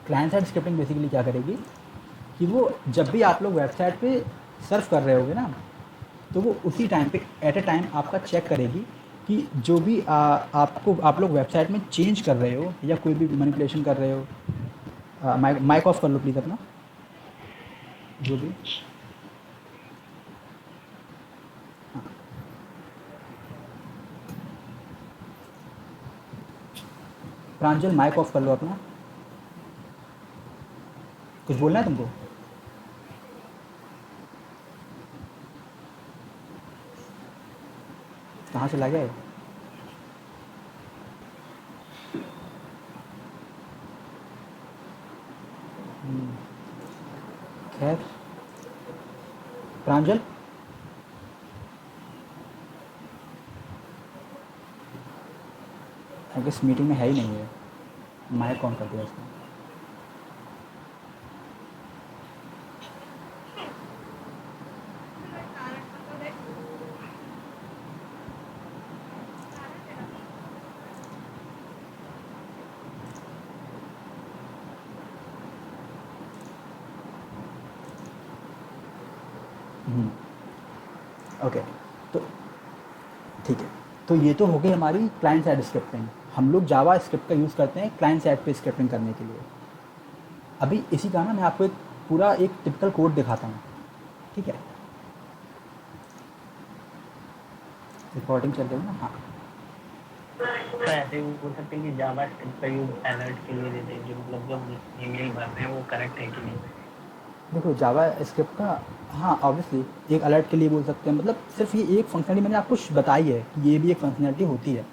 S1: क्लाइंट साइड स्क्रिप्टिंग बेसिकली क्या करेगी कि वो जब भी आप लोग वेबसाइट पे सर्फ कर रहे होगे ना, तो वो उसी टाइम पे एट ए टाइम आपका चेक करेगी कि जो भी आप लोग वेबसाइट में चेंज कर रहे हो या कोई भी मैनिपुलेशन कर रहे हो। माइक ऑफ कर लो प्लीज़ अपना, जो भी। हाँ। प्रांजल माइक ऑफ कर लो अपना, कुछ बोलना है तुमको? कहाँ से ला गए? खैर, प्रांजल आई गेस मीटिंग में है ही नहीं है, माइक ऑन कर दिया इसने। ओके, तो ठीक है। तो ये तो हो गई हमारी क्लाइंट साइड स्क्रिप्टिंग। हम लोग जावा स्क्रिप्ट का यूज़ करते हैं क्लाइंट साइड पे स्क्रिप्टिंग करने के लिए। अभी इसी का ना मैं आपको एक टिपिकल कोड दिखाता हूँ, ठीक है। रिकॉर्डिंग चल रही है ना? हाँ,
S2: तो ऐसे भी बोल सकते हैं कि जावा स्क्रिप्ट का यूज अलर्ट के लिए देते हैं, जो मतलब जब ईमेल भरते हैं वो करेक्ट है कि नहीं।
S1: देखो जावा स्क्रिप्ट का, हाँ ऑब्वियसली एक अलर्ट के लिए बोल सकते हैं। मतलब सिर्फ ये एक फंक्शनलिटी मैंने आपको बताई है कि ये भी एक फंक्शनलिटी होती है।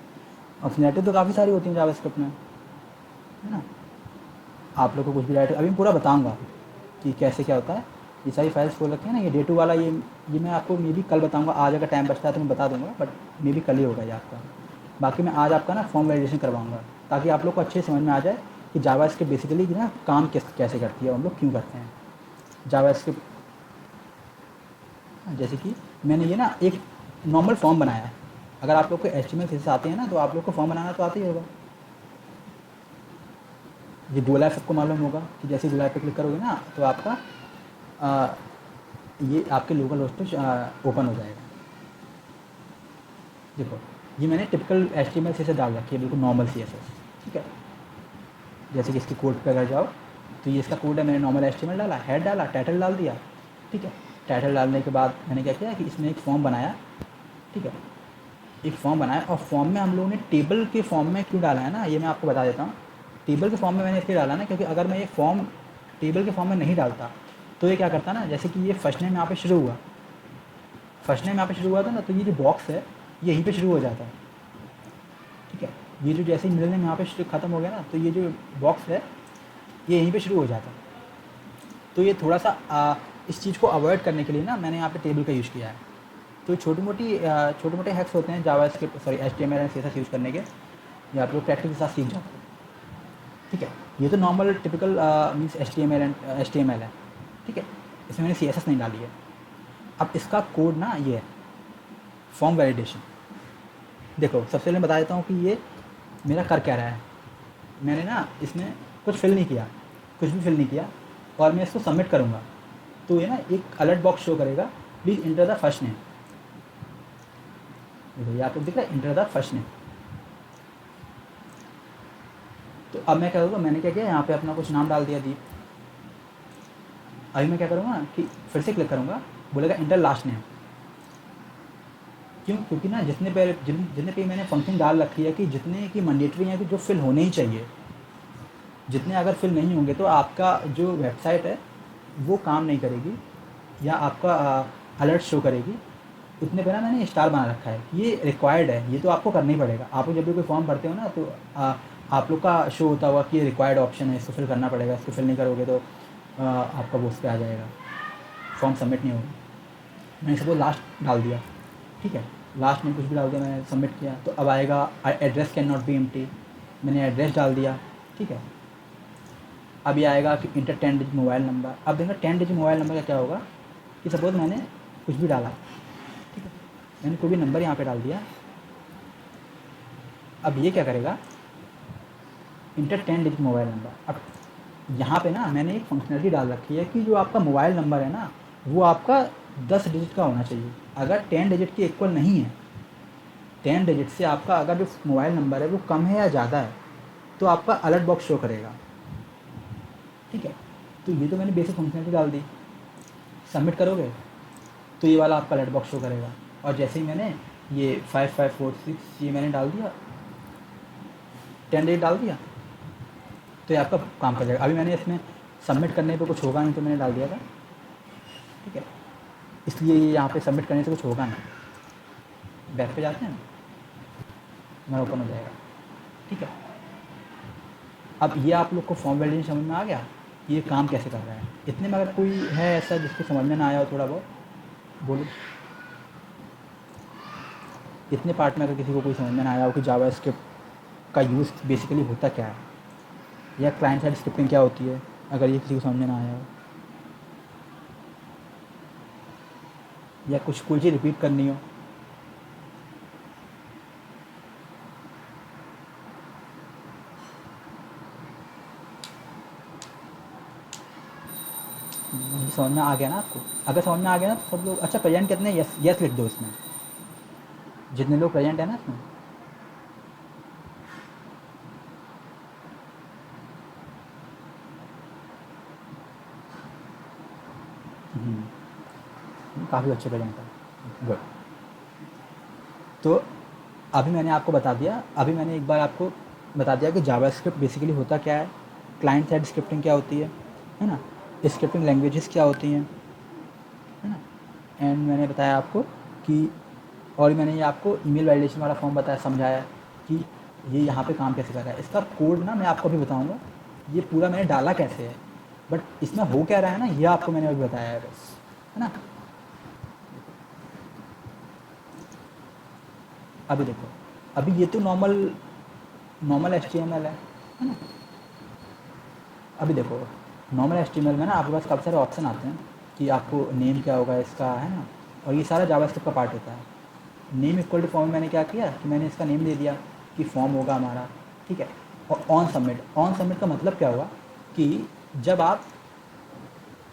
S1: फंक्शनलिटी तो काफ़ी सारी होती है जावा स्क्रिप्ट में, है ना। आप लोग को कुछ भी राइट अभी मैं पूरा बताऊंगा कि कैसे क्या होता है। ये सारी फाइल्स खोल रखे हैं ना, ये डे 2 वाला, ये मैं आपको मे भी कल बताऊंगा। आज अगर टाइम बचता है तो मैं बता दूंगा, बट मे भी कल ही होगा ये आपका। बाकी मैं आज आपका ना फॉर्म वैलिडेशन करवाऊँगा, ताकि आप लोग को अच्छे समझ में आ जाए कि जावा स्क्रिप्ट बेसिकली ना काम कैसे करती है, हम लोग क्यों करते हैं जावा स्क्रिप्ट। जैसे कि मैंने ये ना एक नॉर्मल फॉर्म बनाया है। अगर आप लोग को HTML CSS आते हैं ना, तो आप लोग को फॉर्म बनाना तो आता ही होगा। ये गो लाइव सबको मालूम होगा कि जैसे गो लाइव पे क्लिक करोगे ना, तो आपका ये आपके लोकल होस्ट पे ओपन हो जाएगा। देखो ये मैंने टिपिकल HTML CSS डाल रखी है, बिल्कुल नॉर्मल CSS, ठीक है। जैसे कि इसके कोड पे अगर जाओ तो ये इसका कोड है। मैंने नॉर्मल HTML डाला, हेड डाला, टाइटल डाल दिया, ठीक है। टाइटल डालने के बाद मैंने क्या किया कि इसमें एक फॉर्म बनाया, ठीक है। एक फॉर्म बनाया, और फॉर्म में हम लोगों ने टेबल के फॉर्म में क्यों डाला है ना, ये मैं आपको बता देता हूँ। टेबल के फॉर्म में मैंने इसलिए डाला ना, क्योंकि अगर मैं ये फॉर्म टेबल के फॉर्म में नहीं डालता तो ये क्या करता ना, जैसे कि ये फर्स्ट नेम यहाँ पे शुरू हुआ, फर्स्ट नेम यहाँ पे शुरू हुआ था ना, तो ये जो बॉक्स है ये यहीं पे शुरू हो जाता है, ठीक है। ये जो जैसे ही मिडिल नेम यहाँ पे ख़त्म हो गया ना, तो ये जो बॉक्स है ये यहीं पे शुरू हो जाता है। तो ये थोड़ा सा इस चीज़ को अवॉइड करने के लिए ना मैंने यहाँ पे टेबल का यूज़ किया है। तो छोटे मोटे हैक्स होते हैं JavaScript HTML and CSS use करने के, ये आप लोग प्रैक्टिस के साथ सीख जाते हैं, ठीक है। ये तो नॉर्मल टिपिकल मीन्स HTML है, ठीक है। इसमें मैंने CSS नहीं डाली है। अब इसका कोड ना ये है फॉर्म वैलिडेशन। देखो सबसे पहले बता देता हूँ कि ये मेरा कर क्या रहा है। मैंने ना इसमें कुछ फिल नहीं किया, कुछ भी फिल नहीं किया, और मैं इसको सबमिट करूँगा तो ये ना एक अलर्ट बॉक्स शो करेगा, please enter the first name. देखो ये आपको दिख रहा है, इंटर द फर्स्ट नेम। तो अब मैं क्या करूँगा, मैंने क्या किया, यहाँ पे अपना कुछ नाम डाल दिया दीप। अभी मैं क्या करूँगा कि फिर से क्लिक करूँगा, बोलेगा इंटर लास्ट नेम। क्यों? क्योंकि ना जितने पे मैंने फंक्शन डाल रखी है कि जितने की मैंडेटरी हैं कि जो फिल होने ही चाहिए, जितने अगर फिल नहीं होंगे तो आपका जो वेबसाइट है वो काम नहीं करेगी या आपका अलर्ट शो करेगी। उतने पे ना मैंने स्टार बना रखा है, ये रिक्वायर्ड है, ये तो आपको करना ही पड़ेगा। आप लोग जब भी कोई फॉर्म भरते हो ना तो आप लोग का शो होता हुआ कि ये रिक्वायर्ड ऑप्शन है, इसको फिल करना पड़ेगा, इसको फिल नहीं करोगे तो आपका वो उस पर आ जाएगा, फॉर्म सबमिट नहीं होगा। मैंने सबको लास्ट डाल दिया, ठीक है, लास्ट में कुछ भी डाल दिया, मैंने सबमिट किया तो अब आएगा address can not be empty, मैंने एड्रेस डाल दिया, ठीक है। अब ये आएगा कि इंटर 10 डिजिट मोबाइल नंबर। अब देखना 10 डिजिट मोबाइल नंबर का क्या होगा कि सपोज मैंने कुछ भी डाला, ठीक है, मैंने कोई भी नंबर यहाँ पे डाल दिया। अब ये क्या करेगा, इंटर 10 डिजिट मोबाइल नंबर। अब यहाँ पे ना मैंने एक फंक्शनलिटी डाल रखी है कि जो आपका मोबाइल नंबर है ना वो आपका 10 डिजिट का होना चाहिए। अगर 10 डिजिट के इक्वल नहीं है, 10 डिजिट से आपका अगर जो मोबाइल नंबर है वो कम है या ज़्यादा है तो आपका अलर्ट बॉक्स शो करेगा, ठीक है। तो ये तो मैंने बेसिक फंक्शनलिटी डाल दी, सबमिट करोगे तो ये वाला आपका अलर्ट बॉक्स शो करेगा। और जैसे ही मैंने ये 5546 ये मैंने डाल दिया, 10 डिजिट डाल दिया तो ये आपका काम कर जाएगा। अभी मैंने इसमें सबमिट करने पे कुछ होगा नहीं तो मैंने डाल दिया था, ठीक है, इसलिए ये यहाँ पे सबमिट करने से कुछ होगा नहीं। बैक पे जाते हैं, मैं ओपन हो जाएगा, ठीक है। अब ये आप लोग को फॉर्म वैलिडेशन समझ में आ गया, ये काम कैसे कर रहा है। इतने में अगर कोई है ऐसा जिसको समझ में ना आया हो थोड़ा बहुत, बोलो। इतने पार्ट में अगर किसी को कोई समझ में ना आया हो कि जावास्क्रिप्ट का यूज़ बेसिकली होता क्या है या क्लाइंट साइड स्क्रिप्टिंग क्या होती है, अगर ये किसी को समझ में ना आया हो या कुछ कोई चीज़ रिपीट करनी हो, समझ में आ गया ना आपको। अगर समझ में आ गया ना तो सब लोग अच्छा प्रेजेंट कितने, यस यस लिख दो इसमें, जितने लोग प्रेजेंट है ना इसमें। काफ़ी अच्छे प्रेजेंट है, गुड। तो अभी मैंने आपको बता दिया, अभी मैंने एक बार आपको बता दिया कि जावास्क्रिप्ट बेसिकली होता क्या है, क्लाइंट साइड स्क्रिप्टिंग क्या होती है ना, स्क्रिप्टिंग लैंग्वेजेस क्या होती हैं, है ना। एंड मैंने बताया आपको कि, और मैंने ये आपको ईमेल वैलिडेशन वाला फॉर्म बताया, समझाया कि ये यहाँ पे काम कैसे कर रहा है। इसका कोड ना मैं आपको अभी बताऊँगा, ये पूरा मैंने डाला कैसे है, बट इसमें हो क्या रहा है ना ये आपको मैंने अभी बताया है बस, है ना। अभी देखो, अभी ये तो नॉर्मल HTML है ना। अभी देखो नॉर्मल HTML में ना आपके पास काफ़ी सारे ऑप्शन आते हैं कि आपको नेम क्या होगा इसका, है ना, और ये सारा जावास्क्रिप्ट का पार्ट होता है। नेम इक्वल टू फॉर्म मैंने क्या किया कि मैंने इसका नेम दे दिया कि फॉर्म होगा हमारा, ठीक है। और ऑन सबमिट का मतलब क्या हुआ कि जब आप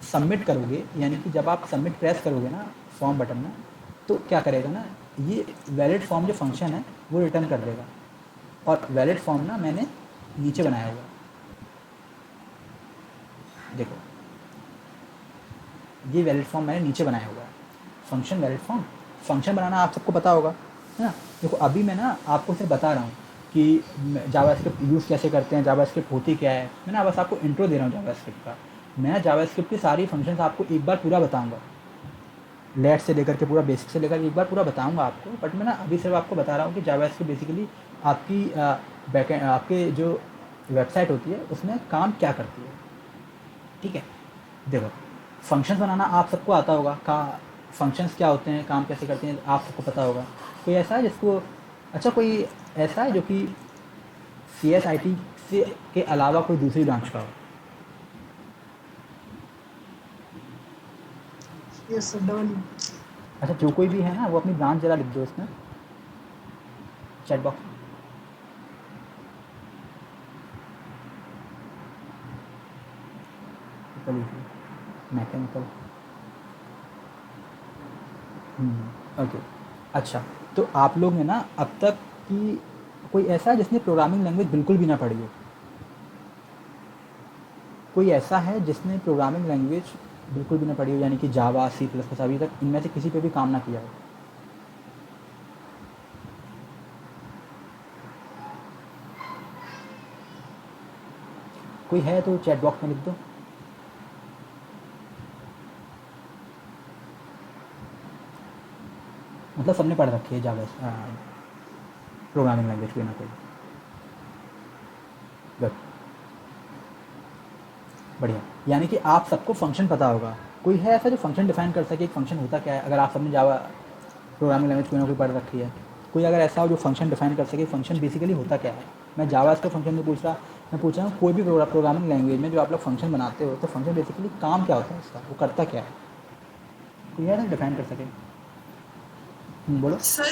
S1: सबमिट करोगे, यानी कि जब आप सबमिट प्रेस करोगे ना फॉर्म बटन में, तो क्या करेगा ना, ये वैलिड फॉर्म जो फंक्शन है वो रिटर्न कर देगा। और वैलिड फॉर्म ना मैंने नीचे बनाया हुआ, देखो ये वैलिड फॉर्म मैंने नीचे बनाया हुआ है, फंक्शन वैलिड फॉर्म। फंक्शन बनाना आप सबको पता होगा, है ना। देखो अभी मैं ना आपको सिर्फ बता रहा हूँ कि जावास्क्रिप्ट यूज़ कैसे करते हैं, जावास्क्रिप्ट होती क्या है। मैं ना बस आपको इंट्रो दे रहा हूँ जावास्क्रिप्ट का। मैं जावास्क्रिप्ट की सारी फंक्शंस आपको एक बार पूरा बताऊँगा, लेट से लेकर के पूरा बेसिक से लेकर एक बार पूरा बताऊँगा आपको। बट मैं ना अभी सिर्फ आपको बता रहा हूँ कि जावास्क्रिप्ट बेसिकली आपकी बैकएंड, आपके जो वेबसाइट होती है उसमें काम क्या करती है, ठीक है। देखो फंक्शंस बनाना आप सबको आता होगा, फंक्शंस क्या होते हैं, काम कैसे करते हैं, आप सबको पता होगा। कोई ऐसा है जिसको, अच्छा कोई ऐसा है जो कि CSIT से के अलावा कोई दूसरी ब्रांच का हो?
S4: Yes sir, double.
S1: अच्छा जो कोई भी है ना वो अपनी ब्रांच ज़रा लिख दो इसमें चैट बॉक्स में। Mechanical, okay. अच्छा तो आप लोग ने ना अब तक की कोई ऐसा है जिसने प्रोग्रामिंग लैंग्वेज बिल्कुल भी ना पढ़ी हो? कोई ऐसा है जिसने प्रोग्रामिंग लैंग्वेज बिल्कुल भी ना पढ़ी हो, यानी कि जावा, C++, अभी तक इनमें से किसी पे भी काम ना किया हो? कोई है तो चैट बॉक्स में लिख दो। मतलब सबने पढ़ रखी है जावा प्रोग्रामिंग लैंग्वेज कोई ना कोई। गुड, बढ़िया। यानी कि आप सबको फंक्शन पता होगा। कोई है ऐसा जो फंक्शन डिफाइन कर सके एक फंक्शन होता क्या है? अगर आप सबने जावा प्रोग्रामिंग लैंग्वेज कोई ना कोई पढ़ रखी है, कोई अगर ऐसा हो जो फंक्शन डिफाइन कर सके फंक्शन बेसिकली होता क्या है? मैं जावा के फंक्शन में पूछ रहा, मैं पूछ रहा हूँ कोई भी प्रोग्रामिंग लैंग्वेज में जो आप लोग फंक्शन बनाते हो तो फंक्शन बेसिकली काम क्या होता है इसका, वो करता क्या है? कोई है ना डिफाइन कर सके? बोलो।
S4: सर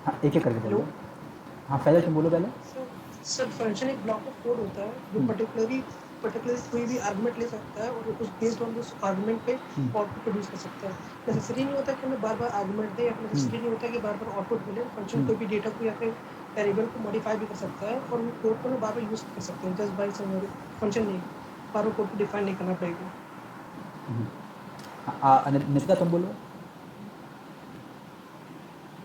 S1: हाँ, एक एक करके बोलो। हाँ फैजल तुम बोलो पहले।
S4: सर फंक्शन एक ब्लॉक ऑफ कोड होता है जो पर्टिकुलरली कोई भी आर्गुमेंट ले सकता है और उस बेस्ड ऑन उस आर्गुमेंट पे आउटपुट प्रोड्यूस कर सकता है। नेसेसरी नहीं होता कि हमें बार-बार आर्गुमेंट दे, या नेसेसरी नहीं होता कि बार-बार आउटपुट मिले। फंक्शन कोई भी डेटा को या फिर वेरिएबल को मॉडिफाई भी कर सकता है और वो कोड को ना बार-बार यूज कर सकते हैं जस्ट बाय सम फंक्शन नहीं, बार-बार कोड को डिफाइन नहीं करना पड़ेगा।
S1: नितिका तुम बोलो।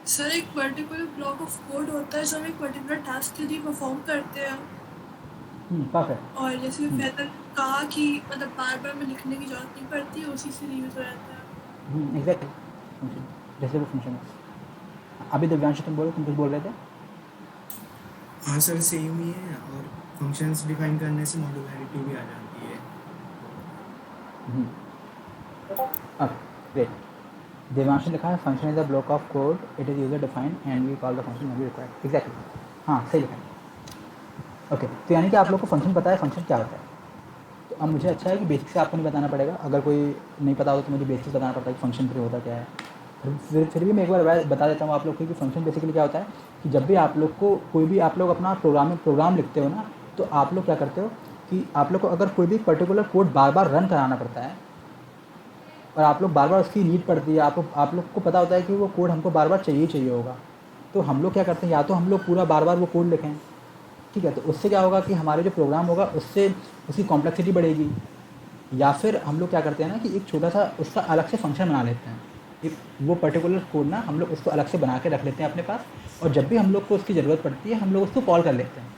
S10: सर एक पर्टिकुलर ब्लॉक ऑफ कोड होता है जो हम एक पर्टिकुलर टास्क के लिए परफॉर्म करते हैं।
S1: परफेक्ट।
S10: और जैसे फैदर कहा कि मतलब बार बार में लिखने की जरूरत नहीं पड़ती, उसी से यूज हो जाता है।
S1: एग्जैक्टली फंक्शन, जैसे वो फंक्शन है। अभी दिव्यांश तुम बोलो, तुम कुछ बोल रहे थे।
S6: हाँ सर सेम ही है, और फंक्शंस डिफाइन करने से मॉड्यूलरिटी भी आ जाती है।
S1: ग्रेट। देवांश ने लिखा है function is a block of code, it is user defined and we call the function when we require. Exactly, हाँ सही लिखा है। ओके, तो यानी कि आप लोग को फंक्शन पता है फंक्शन क्या होता है। तो अब मुझे अच्छा है कि बेसिक से आपको नहीं बताना पड़ेगा। अगर कोई नहीं पता हो तो मुझे बेसिक बताना पड़ता है कि फंक्शन फिर होता क्या है। फिर भी मैं एक बार बता देता हूँ आप लोग को कि फंक्शन बेसिकली क्या होता है। कि जब भी आप लोग को कोई भी आप लोग अपना प्रोग्राम लिखते हो ना, तो आप लोग क्या करते हो कि आप लोग को अगर कोई भी पर्टिकुलर कोड बार बार रन कराना पड़ता है और आप लोग बार बार उसकी नीड पड़ती है, आप लोग को पता होता है कि वो कोड हमको बार बार चाहिए होगा, तो हम लोग क्या करते हैं, या तो हम लोग पूरा बार बार वो कोड लिखें, ठीक है, तो उससे क्या होगा कि हमारे जो प्रोग्राम होगा उससे उसकी कॉम्प्लेक्सिटी बढ़ेगी। या फिर हम लोग क्या करते हैं ना कि एक छोटा सा उसका अलग से फंक्शन बना लेते हैं। एक वो पर्टिकुलर कोड ना हम लोग उसको अलग से बना के रख लेते हैं अपने पास, और जब भी हम लोग को उसकी ज़रूरत पड़ती है हम लोग उसको कॉल कर लेते हैं।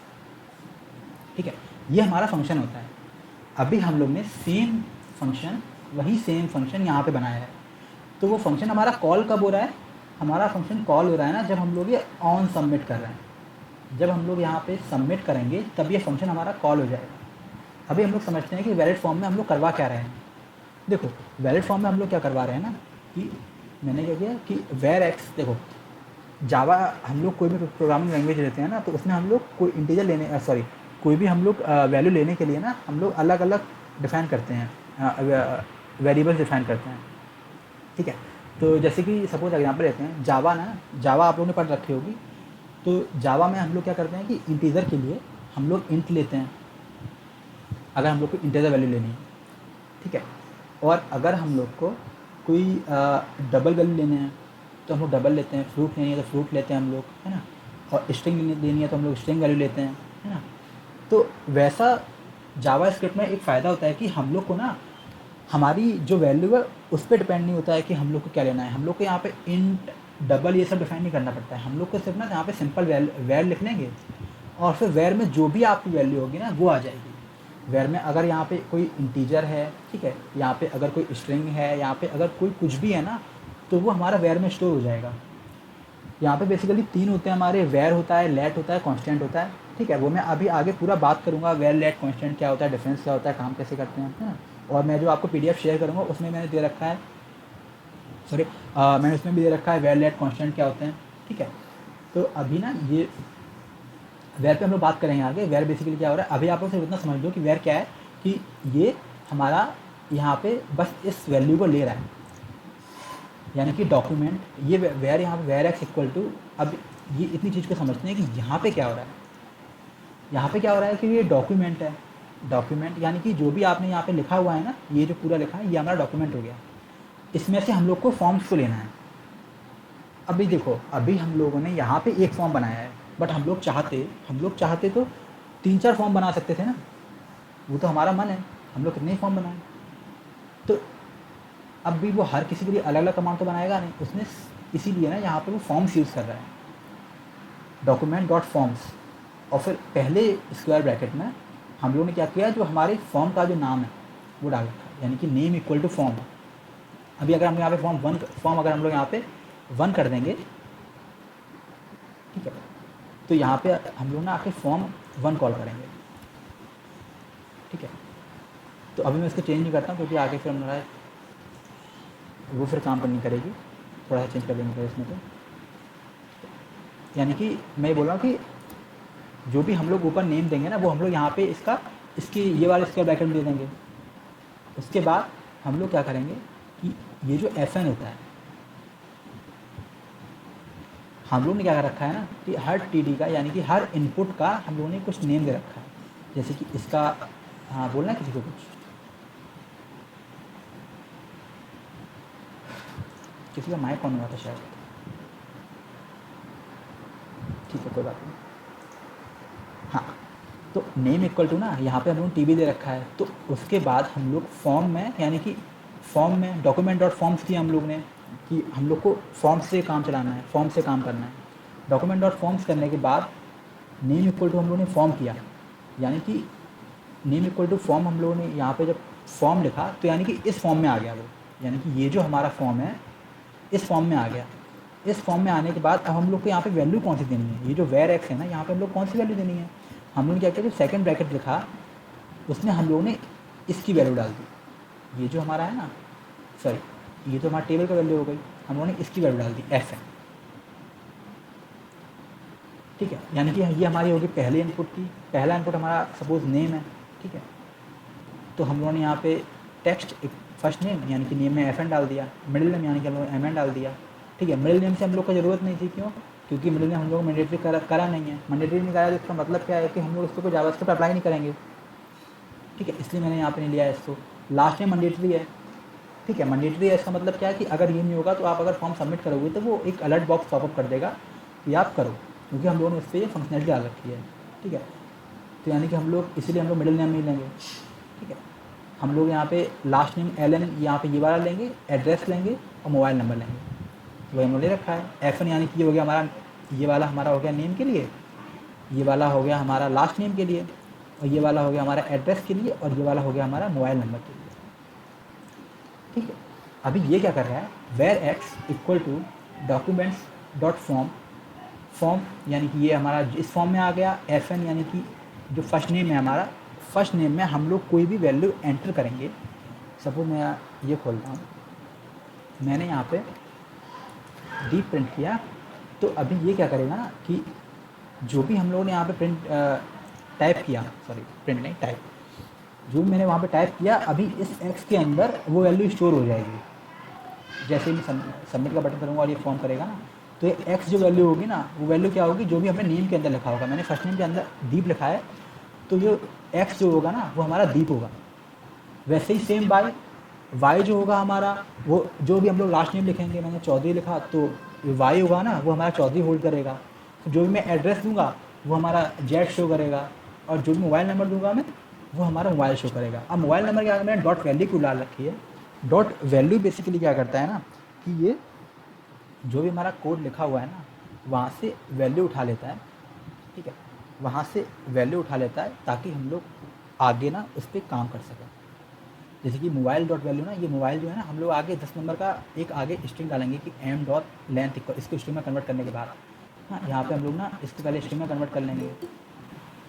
S1: ठीक है, ये हमारा फंक्शन होता है। अभी हम लोग ने वही सेम फंक्शन यहाँ पे बनाया है। तो वो फंक्शन हमारा कॉल कब हो रहा है? हमारा फंक्शन कॉल हो रहा है ना जब हम लोग ये ऑन सबमिट कर रहे हैं। जब हम लोग यहाँ पे सबमिट करेंगे तब ये फंक्शन हमारा कॉल हो जाएगा। अभी हम लोग समझते हैं कि वैलिड फॉर्म में हम लोग करवा क्या रहे हैं। देखो वैलिड फॉर्म में हम लोग क्या करवा रहे हैं ना कि मैंने क्या किया कि वेर एक्स, देखो जावा हम लोग कोई भी प्रोग्रामिंग लैंग्वेज लेते हैं ना, तो उसमें हम लोग कोई इंटीजर कोई भी हम लोग वैल्यू लेने के लिए ना हम लोग अलग अलग डिफाइन करते हैं, वेरिएबल्स डिफाइन करते हैं। ठीक है, तो जैसे कि सपोज एग्जांपल लेते हैं जावा आप लोगों ने पढ़ रखी होगी। तो जावा में हम लोग क्या करते हैं कि इंटीजर के लिए हम लोग इंट लेते हैं, अगर हम लोग को इंटीजर वैल्यू लेनी है। ठीक है, और अगर हम लोग को कोई डबल वैल्यू लेने हैं तो हम लोग डबल लेते हैं, फ्रूट लेनी है तो फ्रूट लेते हैं हम लोग, है ना, और स्ट्रिंग लेनी है तो हम लोग स्ट्रिंग वैल्यू लेते हैं, है ना। तो वैसा जावा स्क्रिप्ट में एक फ़ायदा होता है कि हम लोग को ना हमारी जो वैल्यू है उस पर डिपेंड नहीं होता है कि हम लोग को क्या लेना है। हम लोग को यहाँ पे इंट डबल ये सब डिफाइन नहीं करना पड़ता है। हम लोग को सिर्फ ना यहाँ पे सिंपल वैर लिख लेंगे और फिर वैर में जो भी आपकी वैल्यू होगी ना वो आ जाएगी। वैर में अगर यहाँ पे कोई इंटीजर है, ठीक है, यहाँ पे अगर कोई स्ट्रिंग है, यहाँ पे अगर कोई कुछ भी है ना, तो वो हमारा वैर में स्टोर हो जाएगा। यहाँ पे बेसिकली 3 होते हैं हमारे, वैर होता है, लेट होता है, कांस्टेंट होता है। ठीक है, वो मैं अभी आगे पूरा बात करूँगा वैर, लेट, कांस्टेंट क्या होता है, डिफरेंस क्या होता है, काम कैसे करते हैं, है ना। और मैं जो आपको PDF शेयर करूँगा उसमें मैंने दे रखा है, मैंने उसमें भी दे रखा है वैर, लेट, कांस्टेंट क्या होते हैं। ठीक है, तो अभी ना ये वैर पे हम लोग बात करेंगे आगे। वैर बेसिकली क्या हो रहा है, अभी आप लोग सिर्फ इतना समझ लो कि वैर क्या है कि ये हमारा यहाँ पे बस इस वैल्यू को ले रहा है, यानी कि डॉक्यूमेंट ये वैर, यहाँ पे वैर एक्स इक्वल टू, अब ये इतनी चीज़ को समझते हैं कि यहाँ पे क्या हो रहा है। यहाँ पे क्या हो रहा है कि ये डॉक्यूमेंट है, डॉक्यूमेंट यानी कि जो भी आपने यहाँ पे लिखा हुआ है ना, ये जो पूरा लिखा है ये हमारा डॉक्यूमेंट हो गया। इसमें से हम लोग को फॉर्म्स को लेना है। अभी देखो अभी हम लोगों ने यहाँ पे एक फॉर्म बनाया है, बट हम लोग चाहते तो 3-4 फॉर्म बना सकते थे ना, वो तो हमारा मन है, हम लोग कितने फॉर्म बनाए। तो अब भी वो हर किसी के लिए अलग अलग कमांड तो बनाएगा नहीं, उसने इसीलिए ना यहाँ पे वो फॉर्म्स यूज़ कर रहा है, डॉक्यूमेंट डॉट फॉर्म्स, और फिर पहले स्क्वायर ब्रैकेट में हम लोगों ने क्या किया, जो हमारे फॉर्म का जो नाम है वो डाल रखा है, यानी कि नेम इक्वल टू फॉर्म। अभी अगर हम यहाँ पे फॉर्म अगर हम लोग यहाँ पे 1 कर देंगे, ठीक है, तो यहाँ पे हम लोग ना आके फॉर्म 1 कॉल करेंगे, ठीक है। तो अभी मैं इसको चेंज नहीं करता हूँ क्योंकि आगे फिर हमारा वो फिर काम नहीं करेगी, थोड़ा सा चेंज कर देंगे इसमें। तो यानी कि मैं बोल रहा हूँ कि जो भी हम लोग ऊपर नेम देंगे ना, वो हम लोग यहाँ पे इसकी ये वाले स्क्वायर ब्रैकेट में दे देंगे। उसके बाद हम लोग क्या करेंगे कि ये जो FN होता है, हम लोग ने क्या कर रखा है ना कि हर TD का, यानी कि हर इनपुट का हम लोगों ने कुछ नेम दे रखा है। जैसे कि इसका, हाँ बोलना है किसी को कुछ, किसी का माइक ऑन हुआ था शायद, ठीक है कोई बात नहीं। हाँ, तो नेम इक्वल टू ना यहाँ पे हम लोग TB दे रखा है। तो उसके बाद हम लोग फॉर्म में, यानी कि फॉर्म में डॉक्यूमेंट डॉट फॉर्म्स किया हम लोग ने कि हम लोग को फॉर्म से काम चलाना है, फॉर्म से काम करना है। डॉक्यूमेंट डॉट फॉर्म्स करने के बाद नेम इक्वल टू हम लोग ने फॉर्म किया, यानी कि नेम इक्वल टू फॉर्म हम लोगों ने यहाँ पे जब फॉर्म लिखा तो यानी कि इस फॉर्म में आ गया वो, यानी कि ये जो हमारा फॉर्म है इस फॉर्म में आ गया। इस फॉर्म में आने के बाद अब हम लोग को यहाँ पे वैल्यू कौन सी देनी है, ये जो var x है ना, यहाँ पे हम लोग कौन सी वैल्यू देनी है। हम लोगों ने क्या किया, जो सेकंड ब्रैकेट लिखा उसमें हम लोगों ने इसकी वैल्यू डाल दी। ये जो हमारा है ना, सॉरी ये तो हमारा टेबल का वैल्यू हो गई, हम लोगों ने इसकी वैल्यू डाल दी FN, ठीक है। यानी कि ये हमारी होगी पहले इनपुट की, पहला इनपुट हमारा सपोज नेम है, ठीक है। तो हम लोगों ने यहाँ पे टेक्स्ट फर्स्ट नेम यानी कि नेम में FN डाल दिया, मिडिल नेम यानी कि हम लोग MN डाल दिया, ठीक है। मिडिल नेम से हम लोग को ज़रूरत नहीं थी, क्यों, क्योंकि मिडिल नेम हम लोग मैंडेटरी करा नहीं है। मैंडेटरी नहीं करा तो इसका मतलब क्या है कि हम लोग इसको जावास्क्रिप्ट अप्लाई नहीं करेंगे, ठीक है, इसलिए मैंने यहाँ पे नहीं लिया है इसको। लास्ट नेम मैंडेटरी है, ठीक है, मैंडेटरी है, इसका मतलब क्या है कि अगर ये नहीं होगा तो आप अगर फॉर्म सबमिट करोगे तो वो एक अलर्ट बॉक्स पॉपअप कर देगा कि आप करो, क्योंकि हम लोगों ने इस पर फंक्शनलिटी डाल रखी है, ठीक है। तो यानी कि हम लोग इसीलिए हम लोग मिडिल नेम नहीं लेंगे, ठीक है। हम लोग यहाँ पे लास्ट नेम LN यहाँ पे ये वाला लेंगे, एड्रेस लेंगे और मोबाइल नंबर लेंगे, तो वही हमने ले रखा है। FN यानी कि ये हो गया हमारा, ये वाला हमारा हो गया नेम के लिए, ये वाला हो गया हमारा लास्ट नेम के लिए, और ये वाला हो गया हमारा एड्रेस के लिए, और ये वाला हो गया हमारा मोबाइल नंबर के लिए, ठीक है। अभी ये क्या कर रहा है, var x equal to documents dot form यानी कि ये हमारा इस फॉर्म में आ गया। FN यानी कि जो फर्स्ट नेम है हमारा, फर्स्ट नेम में हम लोग कोई भी वैल्यू एंटर करेंगे। सपोज मैं ये खोल रहा हूँ, मैंने यहाँ पे डीप प्रिंट किया, तो अभी ये क्या करेगा ना कि जो भी हम लोगों ने यहाँ पे टाइप किया, सॉरी प्रिंट नहीं टाइप, जो मैंने वहाँ पे टाइप किया, अभी इस x के अंदर वो वैल्यू स्टोर हो जाएगी। जैसे ही मैं सबमिट का बटन करूँगा और ये फॉर्म करेगा ना, तो ये x जो वैल्यू होगी ना, वो वैल्यू क्या होगी, जो भी हमने नेम के अंदर लिखा होगा। मैंने फर्स्ट नेम के अंदर दीप लिखा है, तो ये x जो होगा ना वो हमारा दीप होगा। वैसे ही सेम y जो होगा हमारा, वो जो भी हम लोग लास्ट नेम लिखेंगे, मैंने चौधरी लिखा तो y होगा ना, वो हमारा चौधरी होल्ड करेगा। तो जो भी मैं एड्रेस दूंगा वो हमारा Z शो करेगा, और जो भी मोबाइल नंबर दूंगा मैं वो हमारा मोबाइल शो करेगा। अब मोबाइल नंबर के आगे मैंने डॉट वैल्यू क्यों डाल रखी है, डॉट वैल्यू बेसिकली क्या करता है ना कि ये जो भी हमारा कोड लिखा हुआ है ना, वहाँ से वैल्यू उठा लेता है, ठीक है, वहाँ से वैल्यू उठा लेता है ताकि हम लोग आगे ना उस पर काम कर सकें। जैसे कि मोबाइल डॉट वैल्यू ना, ये मोबाइल जो है ना, हम लोग आगे 10 नंबर का एक आगे स्ट्रिंग डालेंगे कि m डॉट लेंथ इक्वल, इसको स्ट्रिंग में कन्वर्ट करने के बाद हाँ, यहाँ पे हम लोग ना इसको पहले स्ट्रिंग में कन्वर्ट कर लेंगे।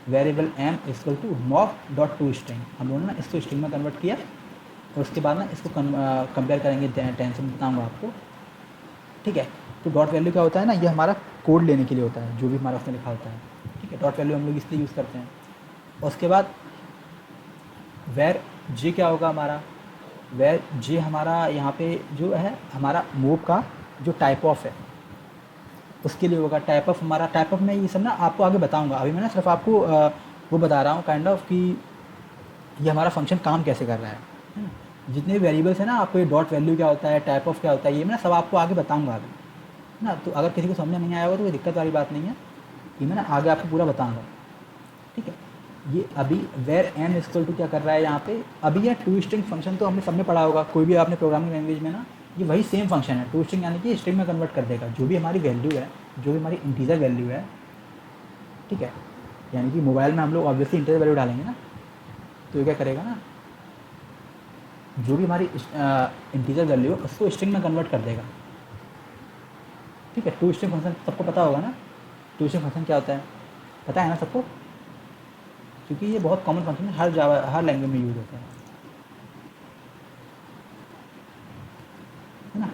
S1: Variable m equal to mock dot to string, हम लोगों ने ना इसको स्ट्रिंग में कन्वर्ट किया, और उसके बाद ना इसको कंपेयर करेंगे, टेंशन बताऊँगा आपको, ठीक है। तो डॉट वैल्यू क्या होता है ना, ये हमारा कोड लेने के लिए होता है, जो भी हमारा उसमें लिखा होता है, ठीक है। डॉट वैल्यू हम लोग इसलिए यूज़ करते हैं। और उसके बाद वेर जे क्या होगा हमारा, वेर जे हमारा यहाँ पे जो है हमारा मूव का जो टाइप ऑफ है उसके लिए होगा। टाइप ऑफ हमारा, टाइप ऑफ में ये सब ना आपको आगे बताऊंगा, अभी मैं ना सिर्फ आपको वो बता रहा हूँ काइंड ऑफ कि ये हमारा फंक्शन काम कैसे कर रहा है ना। जितने भी वेरिएबल्स हैं ना, आपको ये डॉट वैल्यू क्या होता है, टाइप ऑफ क्या होता है, ये मैं सब आपको आगे बताऊँगा अभी ना। तो अगर किसी को समझ नहीं आया होगा तो कोई दिक्कत वाली बात नहीं है, ये मैं ना आगे आपको पूरा बताऊँगा, ठीक है। ये अभी वेर m इक्वल टू क्या कर रहा है यहाँ पे, अभी ये टू स्ट्रिंग फंक्शन तो हमने सबने पढ़ा होगा, कोई भी आपने प्रोग्रामिंग लैंग्वेज में ना, ये वही सेम फंक्शन है। टू स्ट्रिंग यानी कि स्ट्रिंग में कन्वर्ट कर देगा जो भी हमारी वैल्यू है, जो भी हमारी इंटीजर वैल्यू है, ठीक है। यानी कि मोबाइल में हम लोग ऑब्वियसली इंटीजर वैल्यू डालेंगे ना, तो ये क्या करेगा ना, जो भी हमारी इंटीजर वैल्यू है उसको स्ट्रिंग में कन्वर्ट कर देगा। ठीक है, टू स्ट्रिंग फंक्शन सबको पता होगा ना, टू स्ट्रिंग फंक्शन क्या होता है, पता है ना सबको, क्योंकि ये बहुत कॉमन फंक्शन है, हर लैंग्वेज में यूज होता है ना।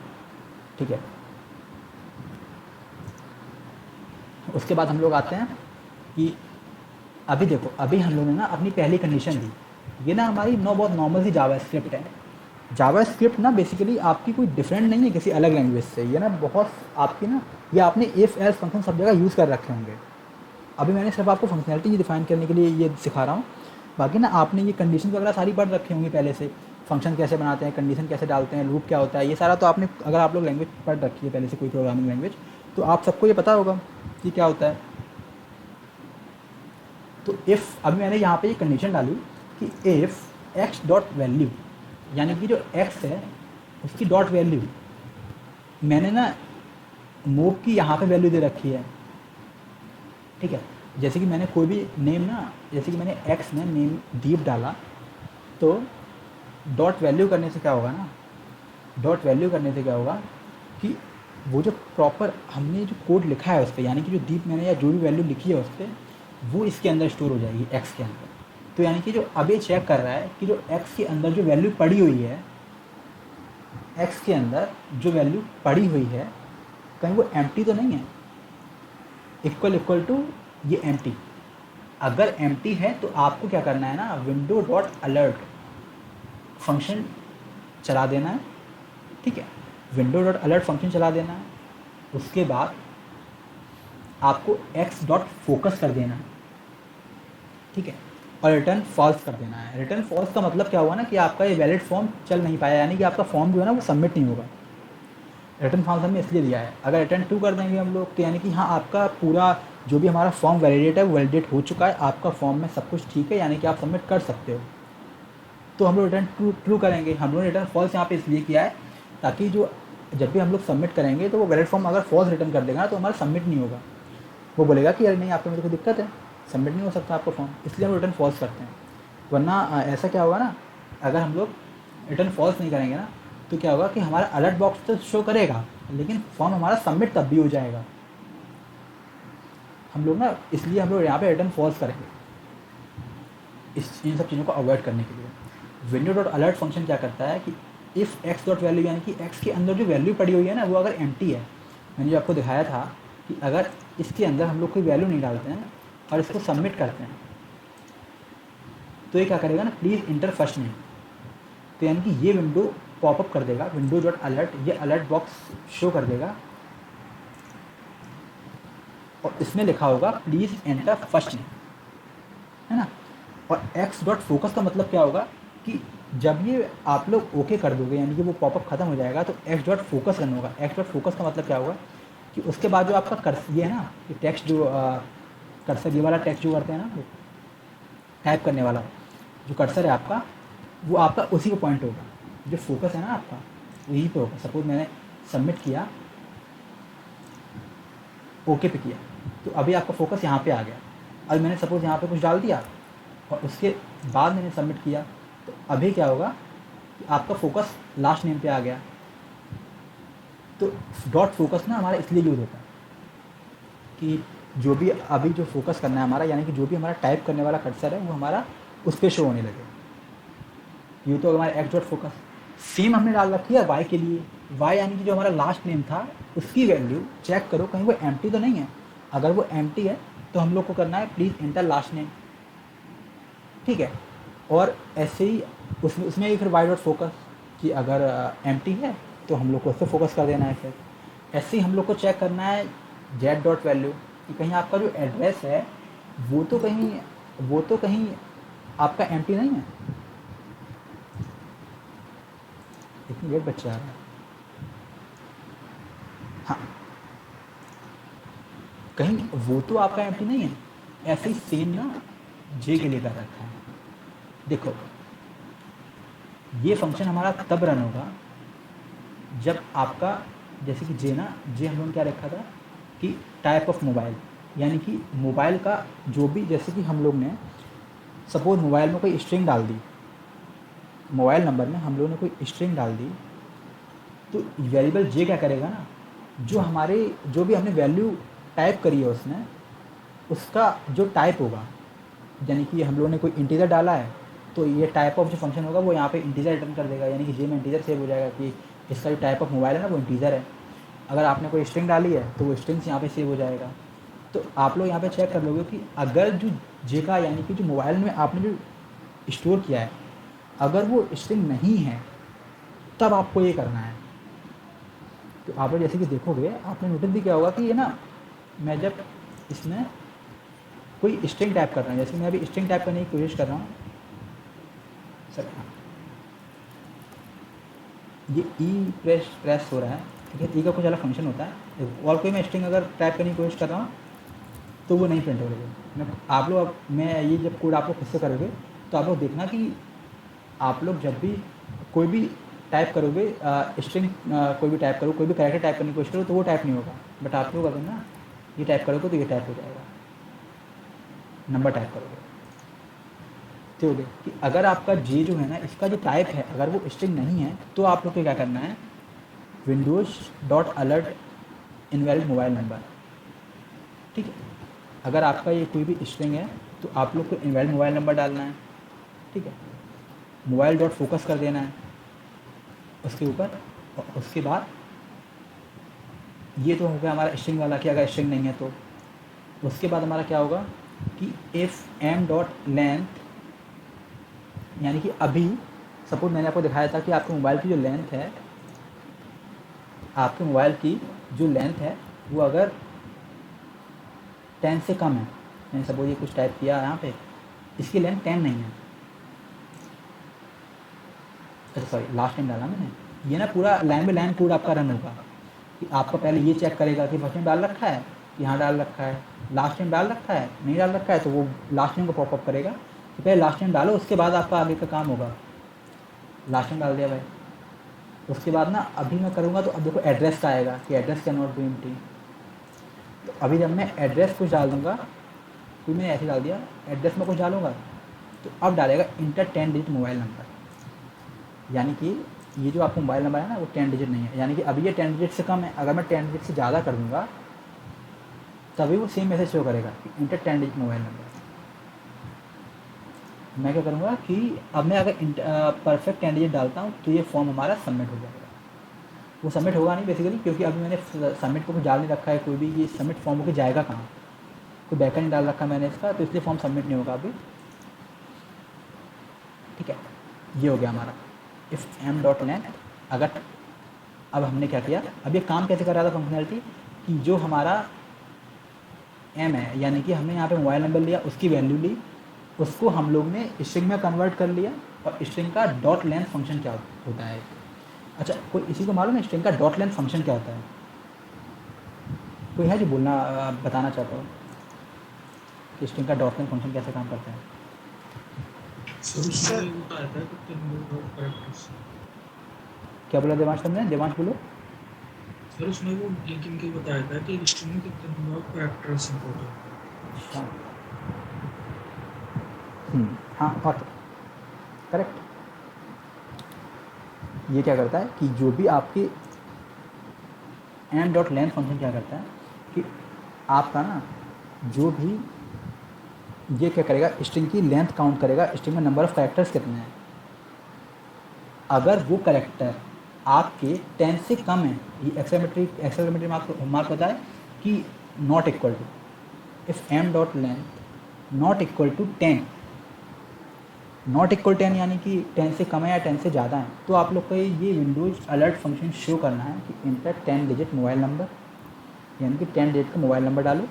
S1: ठीक है, उसके बाद हम लोग आते हैं कि अभी देखो, अभी हम लोगों ने ना अपनी पहली कंडीशन दी, ये ना हमारी बहुत नॉर्मल सी जावास्क्रिप्ट है। जावास्क्रिप्ट ना बेसिकली आपकी कोई डिफरेंट नहीं है किसी अलग लैंग्वेज से, ये ना बहुत आपकी ना, ये आपने इफ एल्स फंक्शन सब जगह यूज़ कर रखे होंगे। अभी मैंने सिर्फ आपको फंक्शनैलिटी डिफाइन करने के लिए ये सिखा रहा हूँ, बाकी ना आपने ये कंडीशन वगैरह सारी पढ़ रखी होंगी पहले से, फंक्शन कैसे बनाते हैं, कंडीशन कैसे डालते हैं, लूप क्या होता है, ये सारा तो आपने, अगर आप लोग लैंग्वेज पढ़ रखी है पहले से कोई प्रोग्रामिंग लैंग्वेज, तो आप सबको ये पता होगा कि क्या होता है। तो इफ़, अभी मैंने यहाँ पे ये कंडीशन डाली कि इफ़ एक्स डॉट वैल्यू, यानी कि जो एक्स है उसकी डॉट वैल्यू, मैंने ना मूव की यहाँ पे वैल्यू दे रखी है। ठीक है, जैसे कि मैंने कोई भी नेम ना, जैसे कि मैंने एक्स में नेम दीप डाला, तो डॉट वैल्यू करने से क्या होगा ना, डॉट वैल्यू करने से क्या होगा कि वो जो प्रॉपर हमने जो कोड लिखा है उस पर, यानी कि जो दीप मैंने या जो भी वैल्यू लिखी है उस पर, वो इसके अंदर स्टोर हो जाएगी एक्स के अंदर। तो यानी कि जो अभी चेक कर रहा है कि जो एक्स के अंदर जो वैल्यू पड़ी हुई है, एक्स के अंदर जो वैल्यू पड़ी हुई है कहीं वो एम्प्टी तो नहीं है, इक्वल टू ये एम्प्टी। अगर एम्प्टी है तो आपको क्या करना है ना, विंडो डॉट अलर्ट फंक्शन चला देना है। ठीक है, विंडो डॉट अलर्ट फंक्शन चला देना है, उसके बाद आपको एक्स डॉट फोकस कर देना है। ठीक है, और रिटर्न फॉल्स कर देना है। रिटर्न फॉल्स का मतलब क्या हुआ ना कि आपका ये वैलिड फॉर्म चल नहीं पाया, यानी कि आपका फॉर्म जो है ना वो सबमिट नहीं होगा। रिटर्न फॉल्स हमने इसलिए दिया है, अगर रिटर्न ट्रू कर देंगे हम लोग तो यानी कि हाँ आपका पूरा जो भी हमारा फॉर्म वैलिडेट है वो वैलिडेट हो चुका है, आपका फॉर्म में सब कुछ ठीक है, यानी कि आप सबमिट कर सकते हो। तो हम लोग रिटर्न ट्रू करेंगे। हम लोग रिटर्न फॉल्स यहाँ पे इसलिए किया है ताकि जो जब भी हम लोग सबमिट करेंगे तो वो वैलिड फॉर्म अगर फॉल्स रिटर्न कर देगा ना तो हमारा सबमिट नहीं होगा, वो बोलेगा कि अरे नहीं आपको मेरे को दिक्कत है, सबमिट नहीं हो सकता आपका फॉर्म, इसलिए हम रिटर्न फॉल्स करते हैं। वरना ऐसा क्या होगा ना, अगर हम लोग रिटर्न फॉल्स नहीं करेंगे ना तो क्या होगा कि हमारा अलर्ट बॉक्स तो शो करेगा लेकिन फॉर्म हमारा सबमिट तब भी हो जाएगा। हम लोग ना इसलिए हम लोग यहाँ पे रिटर्न फॉल्स करेंगे इन सब चीज़ों को अवॉइड करने के लिए। विंडो डॉट अलर्ट फंक्शन क्या करता है कि इफ़ एक्स डॉट वैल्यू, यानी कि एक्स के अंदर जो वैल्यू पड़ी हुई है ना वो अगर एम्प्टी है, मैंने जो आपको दिखाया था कि अगर इसके अंदर हम लोग कोई वैल्यू नहीं डालते हैं और इसको सबमिट करते हैं तो ये क्या करेगा ना, प्लीज़ इंटर फर्स्ट नेम, तो यानी कि ये विंडो पॉपअप कर देगा, विंडो डॉट अलर्ट, ये अलर्ट बॉक्स शो कर देगा और इसमें लिखा होगा प्लीज़ एंटर फर्स्ट नेम, है ना। और एक्स डॉट फोकस का मतलब क्या होगा कि जब ये आप लोग ओके कर दोगे यानी कि वो पॉपअप खत्म हो जाएगा तो एक्स डॉट फोकस रन होगा। एक्स डॉट फोकस का मतलब क्या होगा कि उसके बाद जो आपका कर्सर ये है ना, ये टेक्स्ट जो कर्सर ये वाला टेक्स्ट जो करते हैं ना टाइप करने वाला जो कर्सर है आपका, वो आपका उसी पे पॉइंट होगा, जो फोकस है ना आपका वहीं पे होगा। सपोज मैंने सबमिट किया, ओके पे किया, तो अभी आपका फोकस यहाँ पे आ गया। अभी मैंने सपोज यहाँ पे कुछ डाल दिया और उसके बाद मैंने सबमिट किया तो अभी क्या होगा कि आपका फोकस लास्ट नेम पे आ गया। तो डॉट फोकस ना हमारा इसलिए यूज़ होता है कि जो भी अभी जो फोकस करना है हमारा, यानी कि जो भी हमारा टाइप करने वाला कर्सर है वो हमारा उस पर शो होने लगे। ये तो हमारा एक्स डॉट फोकस। सेम हमने डाल रखी है वाई के लिए, वाई यानी कि जो हमारा लास्ट नेम था उसकी वैल्यू चेक करो कहीं वो एम्प्टी तो नहीं है। अगर वो एम्प्टी है तो हम लोग को करना है प्लीज़ एंटर लास्ट नेम, ठीक है। और ऐसे ही उसमें ही फिर वाई डॉट फोकस कि अगर एम्प्टी है तो हम लोग को उस पर फोकस कर देना है। फिर ऐसे ही हम लोग को चेक करना है जेड डॉट वैल्यू कि कहीं आपका जो एड्रेस है वो तो कहीं आपका एम्प्टी नहीं है। इतनी लेट बच्चा आ रहा है। हाँ, कहीं वो तो आपका एम्प्टी नहीं है। ऐसे ही सेम ना जे के लिए कर रखा है। देखो ये फंक्शन हमारा तब रन होगा जब आपका, जैसे कि जे ना, जे हम लोगों ने क्या रखा था कि टाइप ऑफ मोबाइल, यानी कि मोबाइल का जो भी, जैसे कि हम लोग ने सपोज मोबाइल में कोई स्ट्रिंग डाल दी, मोबाइल नंबर में हम लोगों ने कोई स्ट्रिंग डाल दी, तो वेरिएबल जे क्या करेगा ना, जो भी हमने वैल्यू टाइप करी है उसमें, उसका जो टाइप होगा, यानी कि हम लोगों ने कोई इंटीजर डाला है तो ये टाइप ऑफ जो फंक्शन होगा वो यहाँ पे इंटीजर रिटर्न कर देगा, यानी कि जे में इंटीजर सेव हो जाएगा कि इसका जो टाइप ऑफ मोबाइल है ना वो इंटीजर है। अगर आपने कोई स्ट्रिंग डाली है तो वो स्ट्रिंग्स यहाँ पे सेव हो जाएगा। तो आप लोग यहाँ पे चेक कर लोगे कि अगर जो जे का यानी कि जो मोबाइल में आपने जो स्टोर किया है अगर वो स्ट्रिंग नहीं है तब आपको ये करना है। तो आप लोग जैसे कि देखोगे आपने नोटिस भी किया होगा कि ये ना, मैं जब इसमें कोई स्ट्रिंग टाइप कर रहा हूँ, जैसे मैं अभी स्ट्रिंग टाइप करने की कोशिश कर रहा हूँ सर, ये ई प्रेस हो रहा है, ठीक है, ई का कुछ अलग फंक्शन होता है। और कोई मैं स्ट्रिंग अगर टाइप करने की कोशिश कर रहा हूँ तो वो नहीं प्रिंट हो रही है। आप लोग मैं ये जब कोड आप लोग खुद से करोगे तो आप लोग देखना कि आप लोग जब भी कोई भी टाइप करोगे स्ट्रिंग कोई भी टाइप करो, कोई भी कैरेक्टर टाइप करने की कोशिश करो तो वो टाइप नहीं होगा। बट आप लोग अगर ना ये टाइप करोगे तो ये टाइप हो जाएगा, नंबर टाइप करोगे तो हो गया कि अगर आपका जे जो है ना इसका जो टाइप है अगर वो स्ट्रिंग नहीं है तो आप लोग को क्या करना है, windows.alert इनवैलिड मोबाइल नंबर, ठीक है। अगर आपका ये कोई भी स्ट्रिंग है तो आप लोग को इनवैलिड मोबाइल नंबर डालना है, ठीक है। मोबाइल डॉट फोकस कर देना है उसके ऊपर, और उसके बाद ये तो हो गया हमारा स्ट्रिंग वाला कि अगर स्ट्रिंग नहीं है तो। उसके बाद हमारा क्या होगा कि इफ़ एम डॉट लेंथ, यानी कि अभी सपोज मैंने आपको दिखाया था कि आपके मोबाइल की जो लेंथ है, आपके मोबाइल की जो लेंथ है वो अगर 10 से कम है, मैंने सपोज ये कुछ टाइप किया यहाँ पे, इसकी लेंथ 10 नहीं है, अच्छा सॉरी लास्ट टाइम डाला मैंने, ये ना पूरा लाइन बाई लाइन कोड आपका रन होगा कि आपका पहले ये चेक करेगा कि फर्स्ट टाइम डाल रखा है, यहाँ डाल रखा है, लास्ट टाइम डाल रखा है, नहीं डाल रखा है, तो वो लास्ट टाइम को पॉपअप करेगा कि पहले लास्ट टाइम डालो उसके बाद आपका आगे का काम होगा। लास्ट टाइम डाल दिया भाई, उसके बाद ना अभी मैं करूँगा तो अब देखो एड्रेस का आएगा कि address can not be empty. तो अभी जब मैं एड्रेस कुछ डाल दूँगा, कोई मैंने ऐसे डाल दिया एड्रेस में कुछ डालूँगा तो अब डालेगा इंटर 10 डिजिट मोबाइल नंबर, यानी कि ये जो आपका मोबाइल नंबर है ना वो 10 डिजिट नहीं है, यानी कि अभी ये 10 डिजिट से कम है। अगर मैं 10 डिजिट से ज़्यादा कर दूँगा तभी वो सेम मैसेज शो करेगा कि इंटर 10 डिजिट मोबाइल नंबर। मैं क्या करूँगा कि अब मैं अगर परफेक्ट 10 डिजिट डालता हूँ तो ये फॉर्म हमारा सबमिट हो जाएगा। वो सबमिट होगा नहीं बेसिकली, क्योंकि अभी मैंने सबमिट को कुछ डाल नहीं रखा है कोई भी, ये सबमिट फॉर्म होकर जाएगा कहाँ, कोई बैकएंड नहीं डाल रखा मैंने इसका, तो इसलिए फॉर्म सबमिट नहीं होगा अभी, ठीक है। ये हो गया हमारा इफ़ एम डॉट लेंथ। अगर अब हमने क्या किया, अब ये काम कैसे कर रहा था फंक्शनैलिटी कि जो हमारा एम है, यानी कि हमने यहाँ पे मोबाइल नंबर लिया, उसकी वैल्यू ली, उसको हम लोग ने स्ट्रिंग में कन्वर्ट कर लिया, और स्ट्रिंग का डॉट लेंथ फंक्शन क्या होता है। अच्छा, कोई इसी को मालूम है स्ट्रिंग का डॉट लेंथ फंक्शन क्या होता है? कोई है जो बताना चाहता हो कि स्ट्रिंग का डॉट लेंथ फंक्शन कैसे काम करता है?
S3: सर वो आता है कितने नंबर ऑफ कैरेक्टर्स।
S1: क्या बोला देवांश तुमने? देवांश बोलो।
S3: सर उसमें वो लिंकिंग के बताया था कि स्ट्रिंग में कितने नंबर ऑफ कैरेक्टर्स इंपोर्ट होते हैं।
S1: हाँ और करेक्ट। ये क्या करता है कि जो भी आपकी एम डॉट लेंथ फंक्शन क्या करता है कि आपका ना जो भी ये क्या करेगा, स्ट्रिंग की लेंथ काउंट करेगा, स्ट्रिंग में नंबर ऑफ कैरेक्टर्स कितने हैं। अगर वो कैरेक्टर आपके 10 से कम है, ये एक्सेलरोमेट्री मार्क होता है कि not equal to, if M dot length not equal to 10, not equal 10 यानी कि 10 से कम है या 10 से ज़्यादा है, तो आप लोग को ये विंडोज अलर्ट फंक्शन शो करना है कि इंटर 10 डिजिट मोबाइल नंबर, यानी कि 10 डिजिट का मोबाइल नंबर डालो,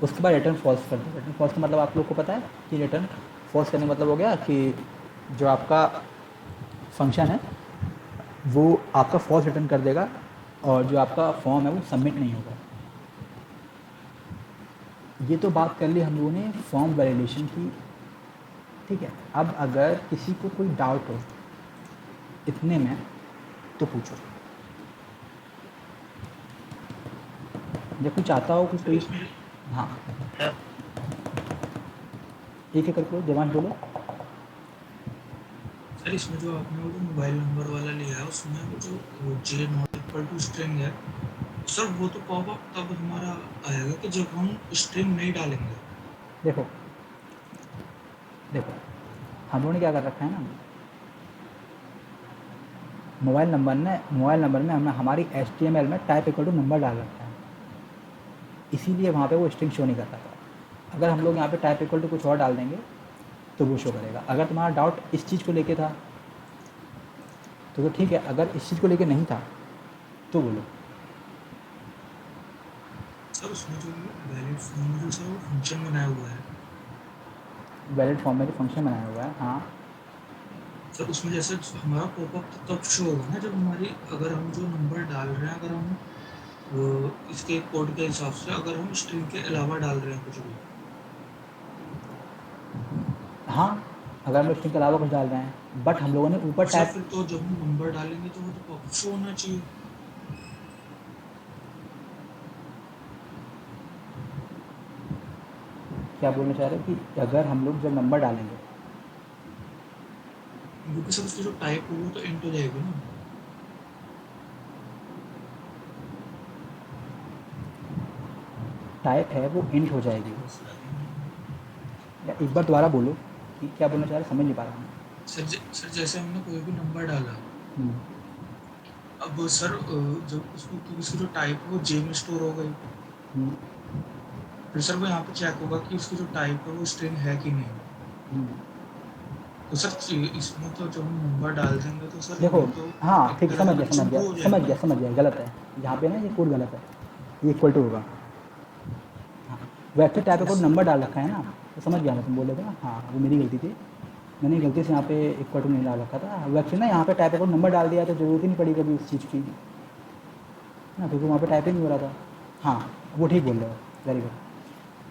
S1: उसके बाद रिटर्न फॉल्स कर दो। रिटर्न फॉल्स का मतलब आप लोग को पता है कि रिटर्न फॉल्स करने का मतलब हो गया कि जो आपका फंक्शन है वो आपका फॉल्स रिटर्न कर देगा और जो आपका फॉर्म है वो सबमिट नहीं होगा। ये तो बात कर ली हम लोगों ने फॉर्म वैलिडेशन की, ठीक है। अब अगर किसी को कोई डाउट हो इतने में तो पूछो, जब कोई चाहता हो कि कोई, हाँ एक एक करके देवांश बोलो।
S3: सर इसमें जो आपने वो जो मोबाइल नंबर वाला लिया है उसमें वो जो जे नॉट इक्वल टू स्ट्रिंग है सर, वो तो पॉपअप तब हमारा आएगा कि जब हम स्ट्रिंग नहीं डालेंगे।
S1: देखो देखो हम लोगों ने क्या कर रखा है ना, मोबाइल नंबर में हमने हमारी HTML में टाइप इक्वल टू नंबर डाल रखा है, इसीलिए वहाँ पे वो स्ट्रिंग शो नहीं कर रहा था। अगर हम लोग यहाँ पे टाइप इक्वल टू कुछ और डाल देंगे तो वो शो करेगा। अगर तुम्हारा डाउट इस चीज़ को लेके था तो ठीक है, अगर इस चीज़ को लेके नहीं था तो बोलो।
S3: सर उसमें जो वैलिड फॉर्म में जो सर वो फंक्शन बनाया हुआ है,
S1: वैलिड फॉर्म में जो फंक्शन बनाया हुआ है, हाँ
S3: सर उसमें जैसे हमारा पॉपअप तब शो होगा ना जब हमारी, अगर हम जो नंबर डाल रहे हैं, अगर हम इसके कोड के हिसाब से अगर हम स्ट्रिंग के अलावा डाल रहे हैं कुछ भी।
S1: हाँ, अगर हम स्ट्रिंग के अलावा कुछ डाल रहे हैं, बट हम लोगों ने ऊपर
S3: सर
S1: टाइप,
S3: फिर तो जब हम नंबर डालेंगे तो वो तो पॉपअप शो होना चाहिए।
S1: क्या बोलना चाह रहे हो कि अगर हम लोग जब नंबर डालेंगे,
S3: क्योंकि सर उसकी जो टाइप होगी तो इंट हो जाएगी ना।
S1: टाइप है वो इंट हो जाएगी। या एक बार दोबारा बोलो कि क्या बोलना चाह रहे, समझ नहीं पा रहा हूँ।
S3: सर जैसे हमने कोई भी नंबर डाला, अब सर जब उसको उसकी जो टाइप है वो जे में स्टोर हो गई, फिर सर वो यहाँ पे चेक होगा कि उसकी जो टाइप है वो स्ट्रिंग है कि नहीं। तो सर इसमें तो जब हम नंबर डाल देंगे तो सर
S1: देखो
S3: तो
S1: हाँ ठीक, समझ गया, गलत है यहाँ पे ना, ये कोड गलत है, ये इक्वल टू होगा। हाँ, वैसे टाइप का कोड नंबर डाल रखा है ना, तो समझ गया मैं, तुम बोल रहे थे ना। हाँ, वो मेरी गलती थी, मैंने गलती से यहाँ पे इक्वल टू नहीं डाल रखा था। वैसे ना यहाँ पे टाइप का कोड नंबर डाल दिया तो जरूरत ही नहीं पड़ी कभी उस चीज़ की ना, क्योंकि वहाँ पे टाइपिंग हो रहा था। हाँ, वो ठीक बोल रहे हो, वेरी गुड।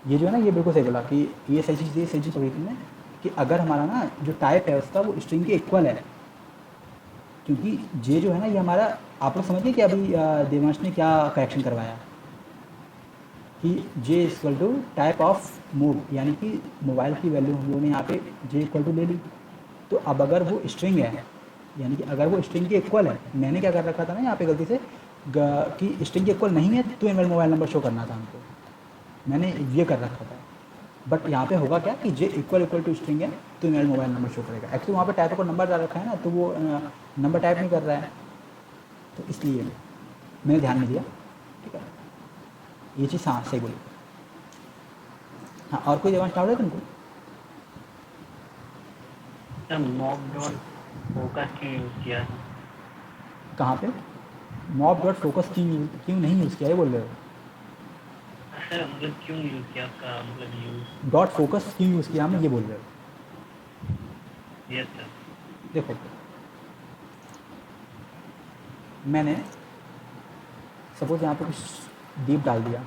S1: ये जो है ना, ये बिल्कुल सही बोला कि ये सही चीज़ पकड़ी तुमने, कि अगर हमारा ना जो टाइप है उसका वो स्ट्रिंग के इक्वल है, क्योंकि जे जो है ना ये हमारा, आप लोग समझिए कि अभी देवांश ने क्या करेक्शन करवाया कि J equal to type of mode, यानी कि मोबाइल की वैल्यू हम लोगों ने यहाँ पे जे इक्वल टू ले ली। तो अब अगर वो स्ट्रिंग है, यानी कि अगर वो स्ट्रिंग के इक्वल है, मैंने क्या कर रखा था ना यहाँ पे गलती से कि स्ट्रिंग के इक्वल नहीं है तो इनमें मोबाइल नंबर शो करना था हमको, मैंने ये कर रखा था। बट यहाँ पे होगा क्या कि जे इक्वल टू स्ट्रिंग है तो मेरा मोबाइल नंबर शो करेगा। एक्चुअली वहाँ पे टाइप को नंबर डाल रखा है ना, तो वो नंबर टाइप नहीं कर रहा है, तो इसलिए मैंने ध्यान नहीं दिया। ठीक है, ये चीज़ हाँ सही बोली। हाँ, और कोई देवांश डाउट है तुमको?
S2: मॉब डॉट फोकस की यूज़ किया है।
S1: कहाँ पे मॉब डॉट फोकस क्यों नहीं यूज़ किया है बोल रहे हो?
S2: सर मतलब क्यों यूज़ किया, आपका मतलब यूज़
S1: डॉट फोकस क्यों यूज़ किया हमने, ये बोल रहे हो?
S2: Yes sir.
S1: देखो, मैंने सपोज यहाँ पे कुछ डीप डाल दिया,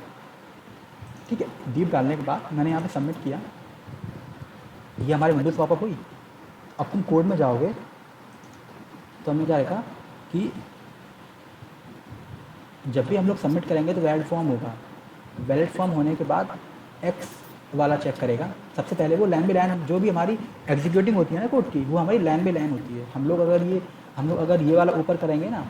S1: ठीक है, डीप डालने के बाद मैंने यहाँ पे सबमिट किया, ये हमारे विंडोज़ पॉपअप हुई। अब तुम कोड में जाओगे तो हमने क्या लिखा कि जब भी हम लोग सबमिट करेंगे तो वैलिड फॉर्म होगा, वैलिड फॉर्म होने के बाद एक्स वाला चेक करेगा। सबसे पहले वो लाइन बाई लाइन जो भी हमारी एग्जीक्यूटिंग होती है ना कोड की, वो हमारी लाइन बाई लाइन होती है। हम लोग अगर ये वाला ऊपर करेंगे ना,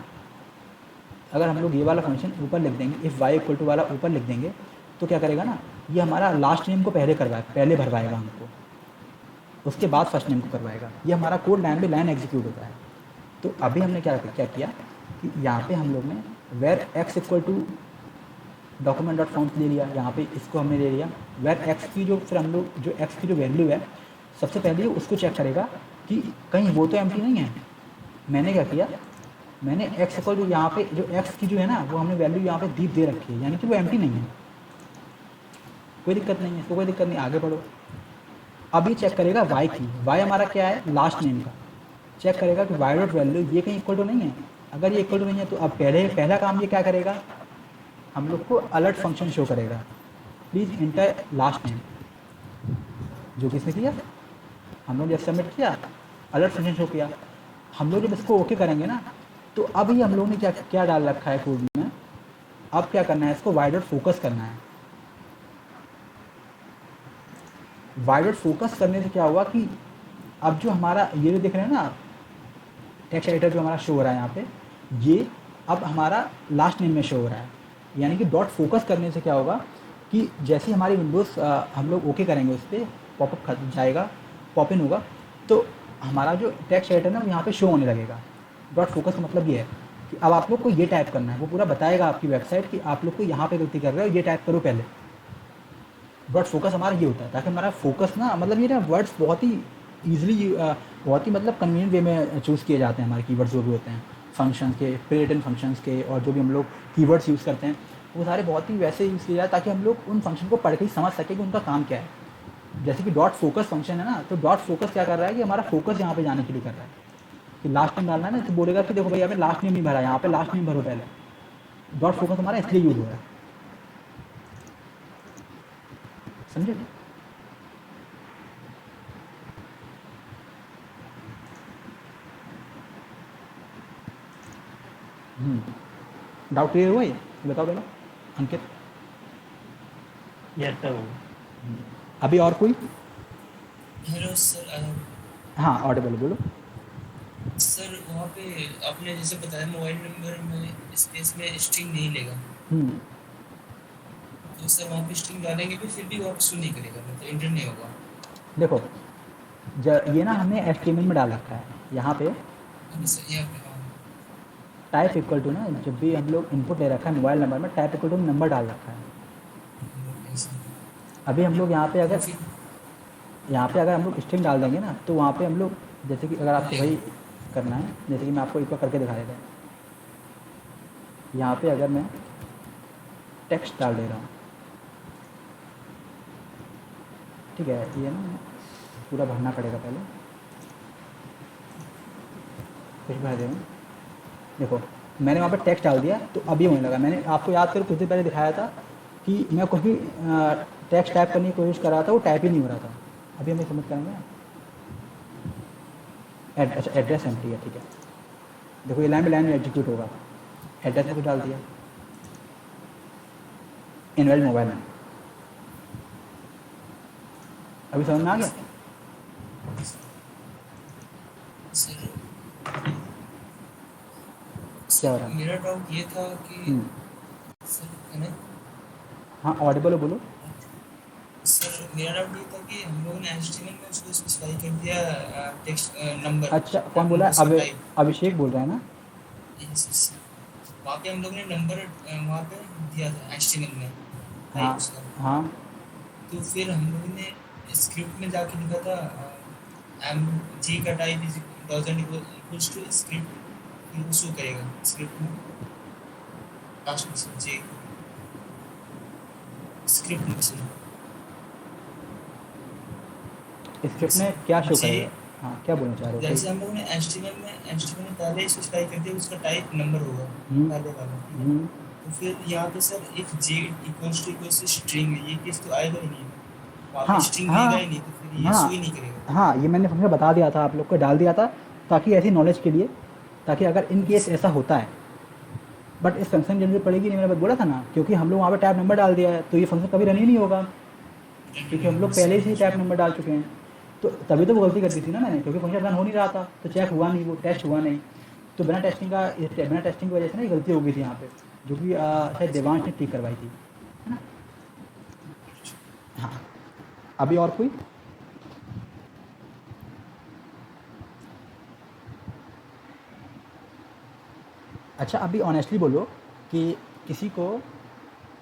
S1: अगर हम लोग ये वाला फंक्शन ऊपर लिख देंगे, इफ़ वाई इक्वल टू वाला ऊपर लिख देंगे, तो क्या करेगा ना, ये हमारा लास्ट नेम को पहले भरवाएगा हमको, उसके बाद फर्स्ट नेम को करवाएगा। ये हमारा code line by line execute होता है। तो अभी हमने क्या किया कि यहाँ पे हम लोग ने var X equal to document dot forms ले लिया, यहाँ पे इसको हमने ले लिया। वेर एक्स की जो फिर हम लोग जो एक्स की जो वैल्यू है, सबसे पहले उसको चेक करेगा कि कहीं वो तो एम्प्टी नहीं है। मैंने क्या किया, मैंने एक्स इक्वल टू यहाँ पे जो एक्स की जो है ना, वो हमने वैल्यू यहाँ पे दे रखी है, यानी कि वो एम्प्टी नहीं है। कोई दिक्कत नहीं है, इसको कोई दिक्कत नहीं, आगे बढ़ो। अब ये चेक करेगा वाई की, वाई हमारा क्या है, लास्ट नेम का। चेक करेगा कि वाई डॉट वैल्यू ये कहीं इक्वल टू नहीं है। अगर ये इक्वल टू नहीं है तो अब पहला काम ये क्या करेगा, हम लोग को अलर्ट फंक्शन शो करेगा, प्लीज़ इंटर लास्ट नेम, जो किसने किया, हम लोग जब सबमिट किया अलर्ट फंक्शन शो किया। हम लोग जब इसको ओके करेंगे ना, तो अभी हम लोगों ने क्या डाल रखा है कोड में, अब क्या करना है, इसको वाई डॉट फोकस करना है। वाइड फोकस करने से क्या हुआ कि अब जो हमारा ये जो देख रहे हैं ना टेक्स्ट एडिटर जो हमारा शो हो रहा है यहाँ पे, ये अब हमारा लास्ट नेम में शो हो रहा है। यानी कि डॉट फोकस करने से क्या होगा कि जैसे ही हमारी विंडोज़ हम लोग ओके करेंगे उस पर पॉपअप जाएगा, पॉप इन होगा, तो हमारा जो टेक्स्ट एडिटर ना यहाँ पे शो होने लगेगा। डॉट फोकस का मतलब ये है कि अब आप लोग को ये टाइप करना है, वो पूरा बताएगा आपकी वेबसाइट कि आप लोग को यहाँ पे गलती कर रहे हो, ये टाइप करो पहले। डॉट फोकस हमारा ये होता है ताकि हमारा फोकस ना मतलब ये ना वर्ड्स बहुत ही ईजिली बहुत ही मतलब कन्वीनियंट वे में चूज़ किए जाते हैं हमारे कीवर्ड्स जो भी होते हैं फंक्शन के, प्रिंट फंक्शंस के, और जो भी हम लोग कीवर्ड्स यूज़ करते हैं वो सारे बहुत ही वैसे यूज़ किए जाते हैं ताकि हम लोग उन फंक्शन को पढ़ के ही समझ सकें कि उनका काम क्या है। जैसे कि डॉट फोकस फंक्शन है ना, तो डॉट फोकस क्या कर रहा है कि हमारा फोकस यहाँ पे जाने के लिए कर रहा है कि लास्ट नेम डालना है ना, तो बोलेगा कि देखो भाई यहाँ पे लास्ट नेम नहीं भरा, यहाँ पे लास्ट नेम भरो पहले। डॉट फोकस हमारा इसलिए यूज़ हो रहा है, समझे? डाउट क्लियर हुआ? ये बताओ पहले अंकित।
S2: Yes sir.
S1: अभी और कोई?
S8: Hello sir.
S1: हाँ ऑडिबल, बोलो।
S8: सर वहाँ पे आपने जैसे बताया मोबाइल नंबर में स्पेस में स्ट्रिंग नहीं लेगा, तो सर वहाँ पे स्ट्रिंग डालेंगे भी फिर भी वहाँ शो नहीं करेगा, मतलब एंटर नहीं होगा।
S1: देखो ये ना हमने HTML में डाल रखा है यहाँ पे टाइप इक्वल टू ना, जब भी हम लोग इनपुट ले रखा है मोबाइल नंबर में टाइप इक्वल टू नंबर डाल रखा है। अभी हम लोग यहाँ पे अगर हम लोग स्ट्रिंग डाल देंगे ना, तो वहाँ पे हम लोग जैसे कि अगर आपको वही करना है, जैसे कि मैं आपको एक बार करके दिखा देता हूँ। यहाँ पे अगर मैं टेक्स्ट डाल दे रहा हूँ, ठीक है, ये ना पूरा भरना पड़ेगा पहले, कुछ भर दे। देखो मैंने वहाँ पर टेक्स्ट डाल दिया, तो अभी होने लगा। मैंने आपको याद करो कुछ दिन पहले दिखाया था कि मैं कुछ भी टेक्स्ट टाइप करने की कोशिश कर रहा था, वो टाइप ही नहीं हो रहा था। अभी हमें समझ करेंगे। अच्छा एड्रेस एम्प्टी है, ठीक है। देखो ये लाइन बाई लाइन में एग्जीक्यूट होगा। एड्रेस में कुछ डाल दिया, इनवैलिड मोबाइल नंबर। अभी समझ में आ गया? क्या हो रहा है?
S8: मेरा डाउट ये था कि सर है ना,
S1: हाँ ऑडिबल हो, बोलो।
S8: सर मेरा डाउट ये था कि हम लोगों ने HTML में उसको स्पेसिफाई कर दिया टेक्स्ट नंबर।
S1: अच्छा कौन बोला? अभिषेक बोल रहा है ना?
S8: वहाँ पे हम लोग ने नंबर वहाँ पे दिया था HTML में।
S1: हाँ हाँ।
S8: तो फिर हम लोगों ने स्क्रिप्ट में जाके लिखा था जी का टाइप इक्वल्स टू स्क्रिप्ट, फिर वो शो करेगा स्क्रिप्ट में लास्ट में जी स्क्रिप्ट में
S1: स्क्रिप्ट में क्या शो करेगा? हाँ क्या बोलना चाह रहे हो?
S8: जैसे हम लोगों ने HTML में पहले ही स्पेसिफाई कर दिया उसका टाइप नंबर होगा पहले वाला। तो फिर यहाँ पे सर एक जे इक्वल्स टू स्ट्रिंग, ये केस तो आएगा ही नहीं।
S1: हाँ
S8: स्ट्रिंग देगा ही नहीं, तो फिर ये शो ही नहीं करेगा।
S1: हाँ ये मैंने फंक्शन बता दिया था, आप लोग को डाल दिया था ताकि ऐसी नॉलेज के लिए, ताकि अगर इन केस ऐसा होता है। बट इस फंक्शन की जरूरत पड़ेगी नहीं, मैंने बोला था ना, क्योंकि हम लोग वहाँ पे टैब नंबर डाल दिया है, तो ये फंक्शन कभी रन ही नहीं होगा, क्योंकि हम लोग पहले से ही टैब नंबर डाल चुके हैं। तो तभी तो वो गलती कर दी थी ना मैंने, क्योंकि फंक्शन रन हो नहीं रहा था, तो चेक हुआ नहीं, वो टेस्ट हुआ नहीं। तो बिना टेस्टिंग की वजह से ना ये गलती हो गई थी यहाँ पे, जो कि शायद देवांश ने ठीक करवाई थी, है ना? हाँ अभी और कोई? अच्छा अभी ऑनेस्टली बोलो कि किसी को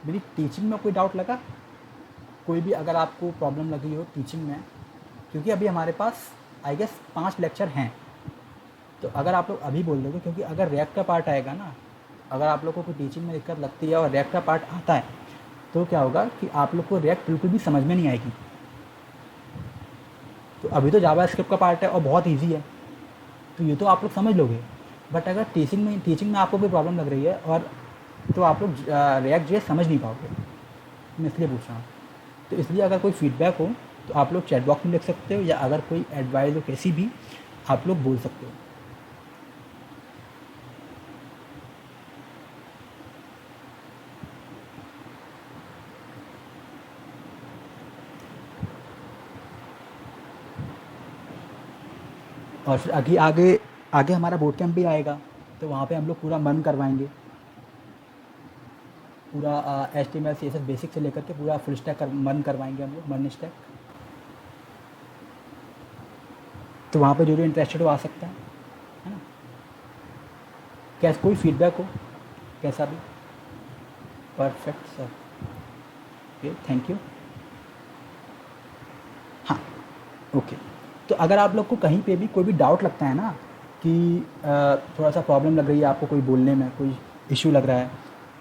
S1: मेरी टीचिंग में कोई डाउट लगा? कोई भी अगर आपको प्रॉब्लम लगी हो टीचिंग में, क्योंकि अभी हमारे पास आई गेस 5 लेक्चर हैं, तो अगर आप लोग अभी बोल दोगे, क्योंकि अगर रैक का पार्ट आएगा ना, अगर आप लोगों को टीचिंग में दिक्कत लगती है और रैक का पार्ट आता है, तो क्या होगा कि आप लोग को रैक बिल्कुल भी समझ में नहीं आएगी। तो अभी तो जावास्क्रिप्ट का पार्ट है और बहुत ईजी है, तो ये तो आप लोग समझ लोगे। बट अगर टीचिंग में आपको कोई प्रॉब्लम लग रही है और तो आप लोग रिएक्ट जे समझ नहीं पाओगे, मैं इसलिए पूछ रहा हूँ। तो इसलिए अगर कोई फीडबैक हो तो आप लोग चैट बॉक्स में लिख सकते हो, या अगर कोई एडवाइस हो कैसी भी, आप लोग बोल सकते हो। और फिर आगे आगे आगे हमारा बोट कैंप भी आएगा, तो वहाँ पे हम लोग पूरा मन करवाएंगे, पूरा HTML CSS बेसिक से लेकर के पूरा फुल स्टैक मन करवाएंगे हम लोग, मन स्टैक। तो वहाँ पे जो भी इंटरेस्टेड हो आ सकता है ना। कैसे कोई फीडबैक हो कैसा भी। Perfect sir, okay thank you. हाँ ओके, तो अगर आप लोग को कहीं पे भी कोई भी डाउट लगता है ना कि थोड़ा सा प्रॉब्लम लग रही है आपको, कोई बोलने में कोई इश्यू लग रहा है,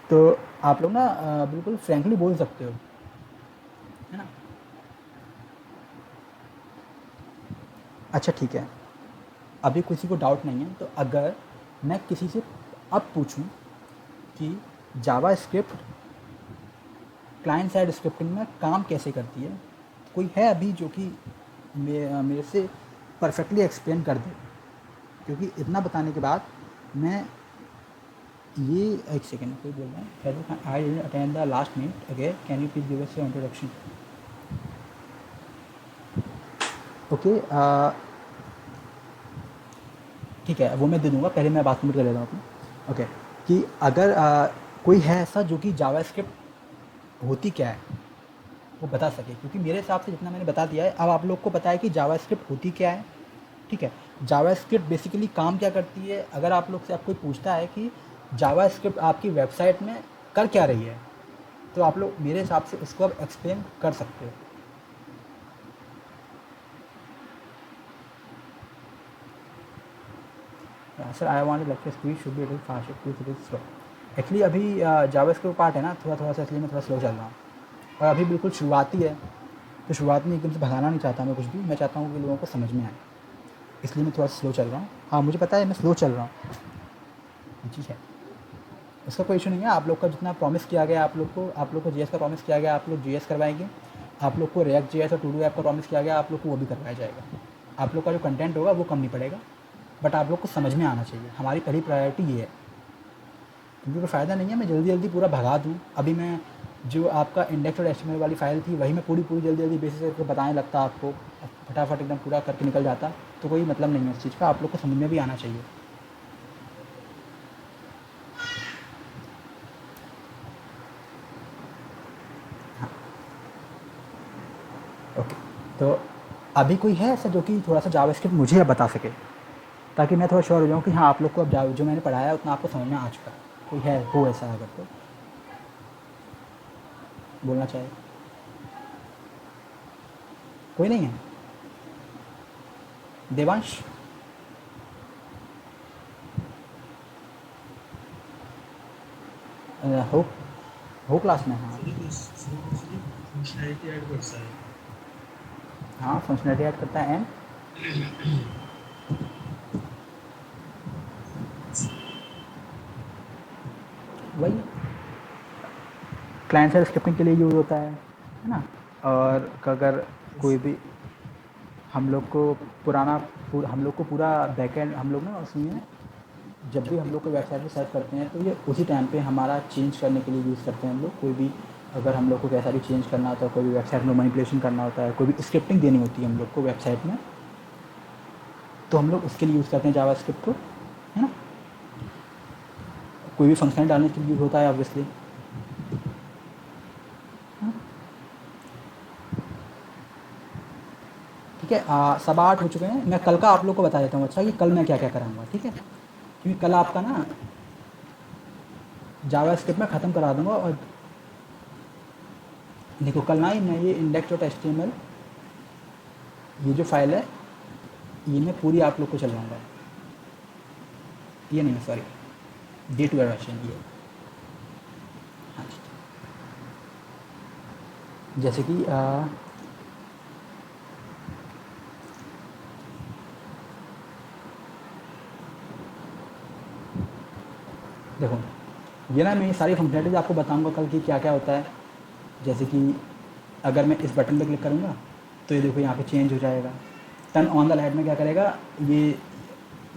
S1: तो आप लोग ना बिल्कुल फ्रैंकली बोल सकते हो, है ना। अच्छा ठीक है, अभी किसी को डाउट नहीं है, तो अगर मैं किसी से अब पूछूं कि जावा स्क्रिप्ट क्लाइंट साइड स्क्रिप्टिंग में काम कैसे करती है, कोई है अभी जो कि मेरे से परफेक्टली एक्सप्लेन कर दे, क्योंकि इतना बताने के बाद मैं ये एक सेकेंड कोई बोल रहा है, I didn't attend the last meet again, can you please give us your introduction. Okay ठीक है, वो मैं दे दूँगा, पहले मैं बात कंप्लीट कर लेता हूँ अपनी। ओके कि अगर कोई है ऐसा जो कि जावा स्क्रिप्ट होती क्या है वो बता सके, क्योंकि मेरे हिसाब से जितना मैंने बता दिया है, अब आप लोग को पता है कि जावा स्क्रिप्ट होती क्या है। ठीक है, जावा स्क्रिप्ट बेसिकली काम क्या करती है। अगर आप लोग से आप कोई पूछता है कि जावा स्क्रिप्ट आपकी वेबसाइट में कर क्या रही है, तो आप लोग मेरे हिसाब से उसको अब एक्सप्लेन कर सकते हो। Sir I want lecture speed should be little fast, please little slow. Actually अभी जावा स्क्रिप्ट पार्ट है ना थोड़ा सा, इसलिए मैं थोड़ा स्लो चल रहा हूँ, और अभी बिल्कुल शुरुआती है, तो शुरुआत में एकदम से भगाना नहीं चाहता मैं कुछ भी, मैं चाहता हूँ कि लोगों को समझ में आए, इसलिए मैं थोड़ा स्लो चल रहा हूँ। हाँ मुझे पता है मैं स्लो चल रहा हूँ, ठीक है, उसका कोई इशू नहीं है। आप लोग का जितना प्रॉमिस किया गया आप लोग को JS का प्रॉमिस किया गया, आप लोग JS करवाएंगे। आप लोग को React JS और टू डू ऐप का प्रॉमिस किया गया, आप लोग को वो भी करवाया जाएगा। आप लोग का जो कंटेंट होगा वो कम नहीं पड़ेगा, बट आप लोग को समझ में आना चाहिए। हमारी पहली प्रायोरिटी ये है, क्योंकि कोई फ़ायदा नहीं है मैं जल्दी जल्दी पूरा भगा दूँ। अभी मैं जो आपका इंडेक्स और HTML वाली फ़ाइल थी वही मैं पूरी जल्दी जल्दी बेसिस करके बताने लगता आपको, फटाफट एकदम पूरा करके निकल जाता, तो कोई मतलब नहीं है इस चीज़ का। आप लोग को समझ में भी आना चाहिए। हाँ ओके, तो अभी कोई है ऐसा जो कि थोड़ा सा जावास्क्रिप्ट मुझे अब बता सके, ताकि मैं थोड़ा श्योर हो जाऊँ कि हाँ आप लोग को अब जो मैंने पढ़ाया है उतना आपको समझ में आ चुका है। कोई है हो ऐसा अगर तो बोलना चाहे। कोई नहीं है? देवांश हो क्लास में? हाँ
S3: फंक्शनैलिटी ऐड करता है।
S1: हाँ फंक्शनैलिटी ऐड करता है एंड वही क्लाइंट साइड स्क्रिप्टिंग के लिए यूज़ होता है ना। और अगर कोई भी हम लोग को पूरा बैकएंड हम लोग ना उसमें जब भी हम लोग को वेबसाइट पे सर्च करते हैं तो ये उसी टाइम पे हमारा चेंज करने के लिए यूज़ करते हैं हम लोग। कोई भी अगर हम लोग को कैसा भी चेंज करना होता है, कोई भी वेबसाइट में मैनिपुलेशन करना होता है, कोई भी स्क्रिप्टिंग देनी होती है हम लोग को वेबसाइट में, तो हम लोग उसके लिए यूज़ करते हैं जावास्क्रिप्ट को, है ना। कोई भी फंक्शन डालने के लिए यूज़ होता है ऑब्वियसली। ठीक है, 7:08 हो चुके हैं। मैं कल का आप लोग को बता देता हूँ अच्छा कि कल मैं क्या क्या कराऊंगा, ठीक है, क्योंकि कल आपका ना जावास्क्रिप्ट में ख़त्म करा दूंगा। और देखो कल ना ही मैं ये index.html ये जो फाइल है ये मैं पूरी आप लोग को चलवाऊँगा। ये नहीं सॉरी D2 वर्जन ये। हाँ जैसे कि देखो ये ना मैं ये सारी फंक्शनलिटीज़ आपको बताऊंगा कल कि क्या क्या होता है। जैसे कि अगर मैं इस बटन पे क्लिक करूँगा तो ये देखो यहाँ पे चेंज हो जाएगा। टर्न ऑन द लाइट में क्या करेगा, ये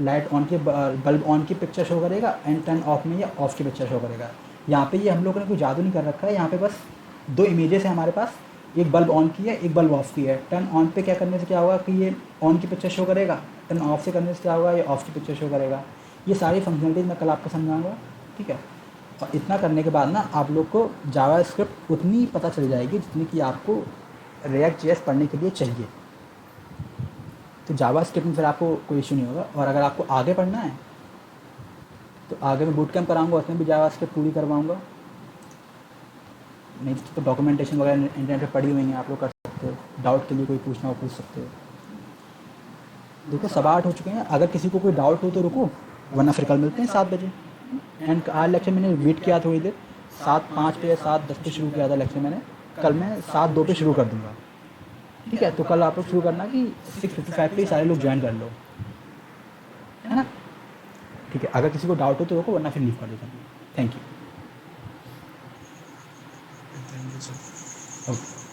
S1: लाइट ऑन के बल्ब ऑन की पिक्चर शो करेगा एंड टर्न ऑफ में ये ऑफ की पिक्चर शो करेगा। यहाँ पे ये हम लोगों ने कोई जादू नहीं कर रखा है, यहाँ पे बस 2 इमेजेस है हमारे पास, एक बल्ब ऑन की है एक बल्ब ऑफ की है। टर्न ऑन पे क्या करने से क्या होगा कि ये ऑन की पिक्चर शो करेगा टर्न ऑफ से करने से क्या होगा, ये ऑफ की पिक्चर शो करेगा। ये सारी फंक्शनलिटीज़ मैं कल आपको समझाऊंगा, ठीक है। और इतना करने के बाद ना आप लोग को जावा स्क्रिप्ट उतनी पता चल जाएगी जितनी कि आपको रिएक्ट जेएस पढ़ने के लिए चाहिए। तो जावा स्क्रिप्ट में फिर आपको कोई इशू नहीं होगा। और अगर आपको आगे पढ़ना है तो आगे मैं बूट कैंप कराऊंगा, उसमें भी जावा स्क्रिप्ट पूरी करवाऊंगा। नहीं तो डॉक्यूमेंटेशन वगैरह इंटरनेट पे पड़ी हुई हैं, आप लोग कर सकते हो। डाउट के लिए कोई पूछना हो पूछ सकते हो। देखो 8:15 हो चुके हैं, अगर किसी को कोई डाउट हो तो रुको, वरना फिर कल मिलते हैं 7 बजे। एंड आज लेक्चर मैंने वेट किया थोड़ी देर, 7:05 पे या 7:10 पे शुरू किया था लेक्चर मैंने, कल मैं 7:02 पे शुरू कर दूंगा, ठीक है। तो कल आप लोग शुरू करना कि 6:55 पे सारे लोग ज्वाइन कर लो, है ना, ठीक है। अगर किसी को डाउट हो तो रुको, वरना फिर लीव कर देता हूँ। Thank you.
S6: Thank you sir.
S1: Okay.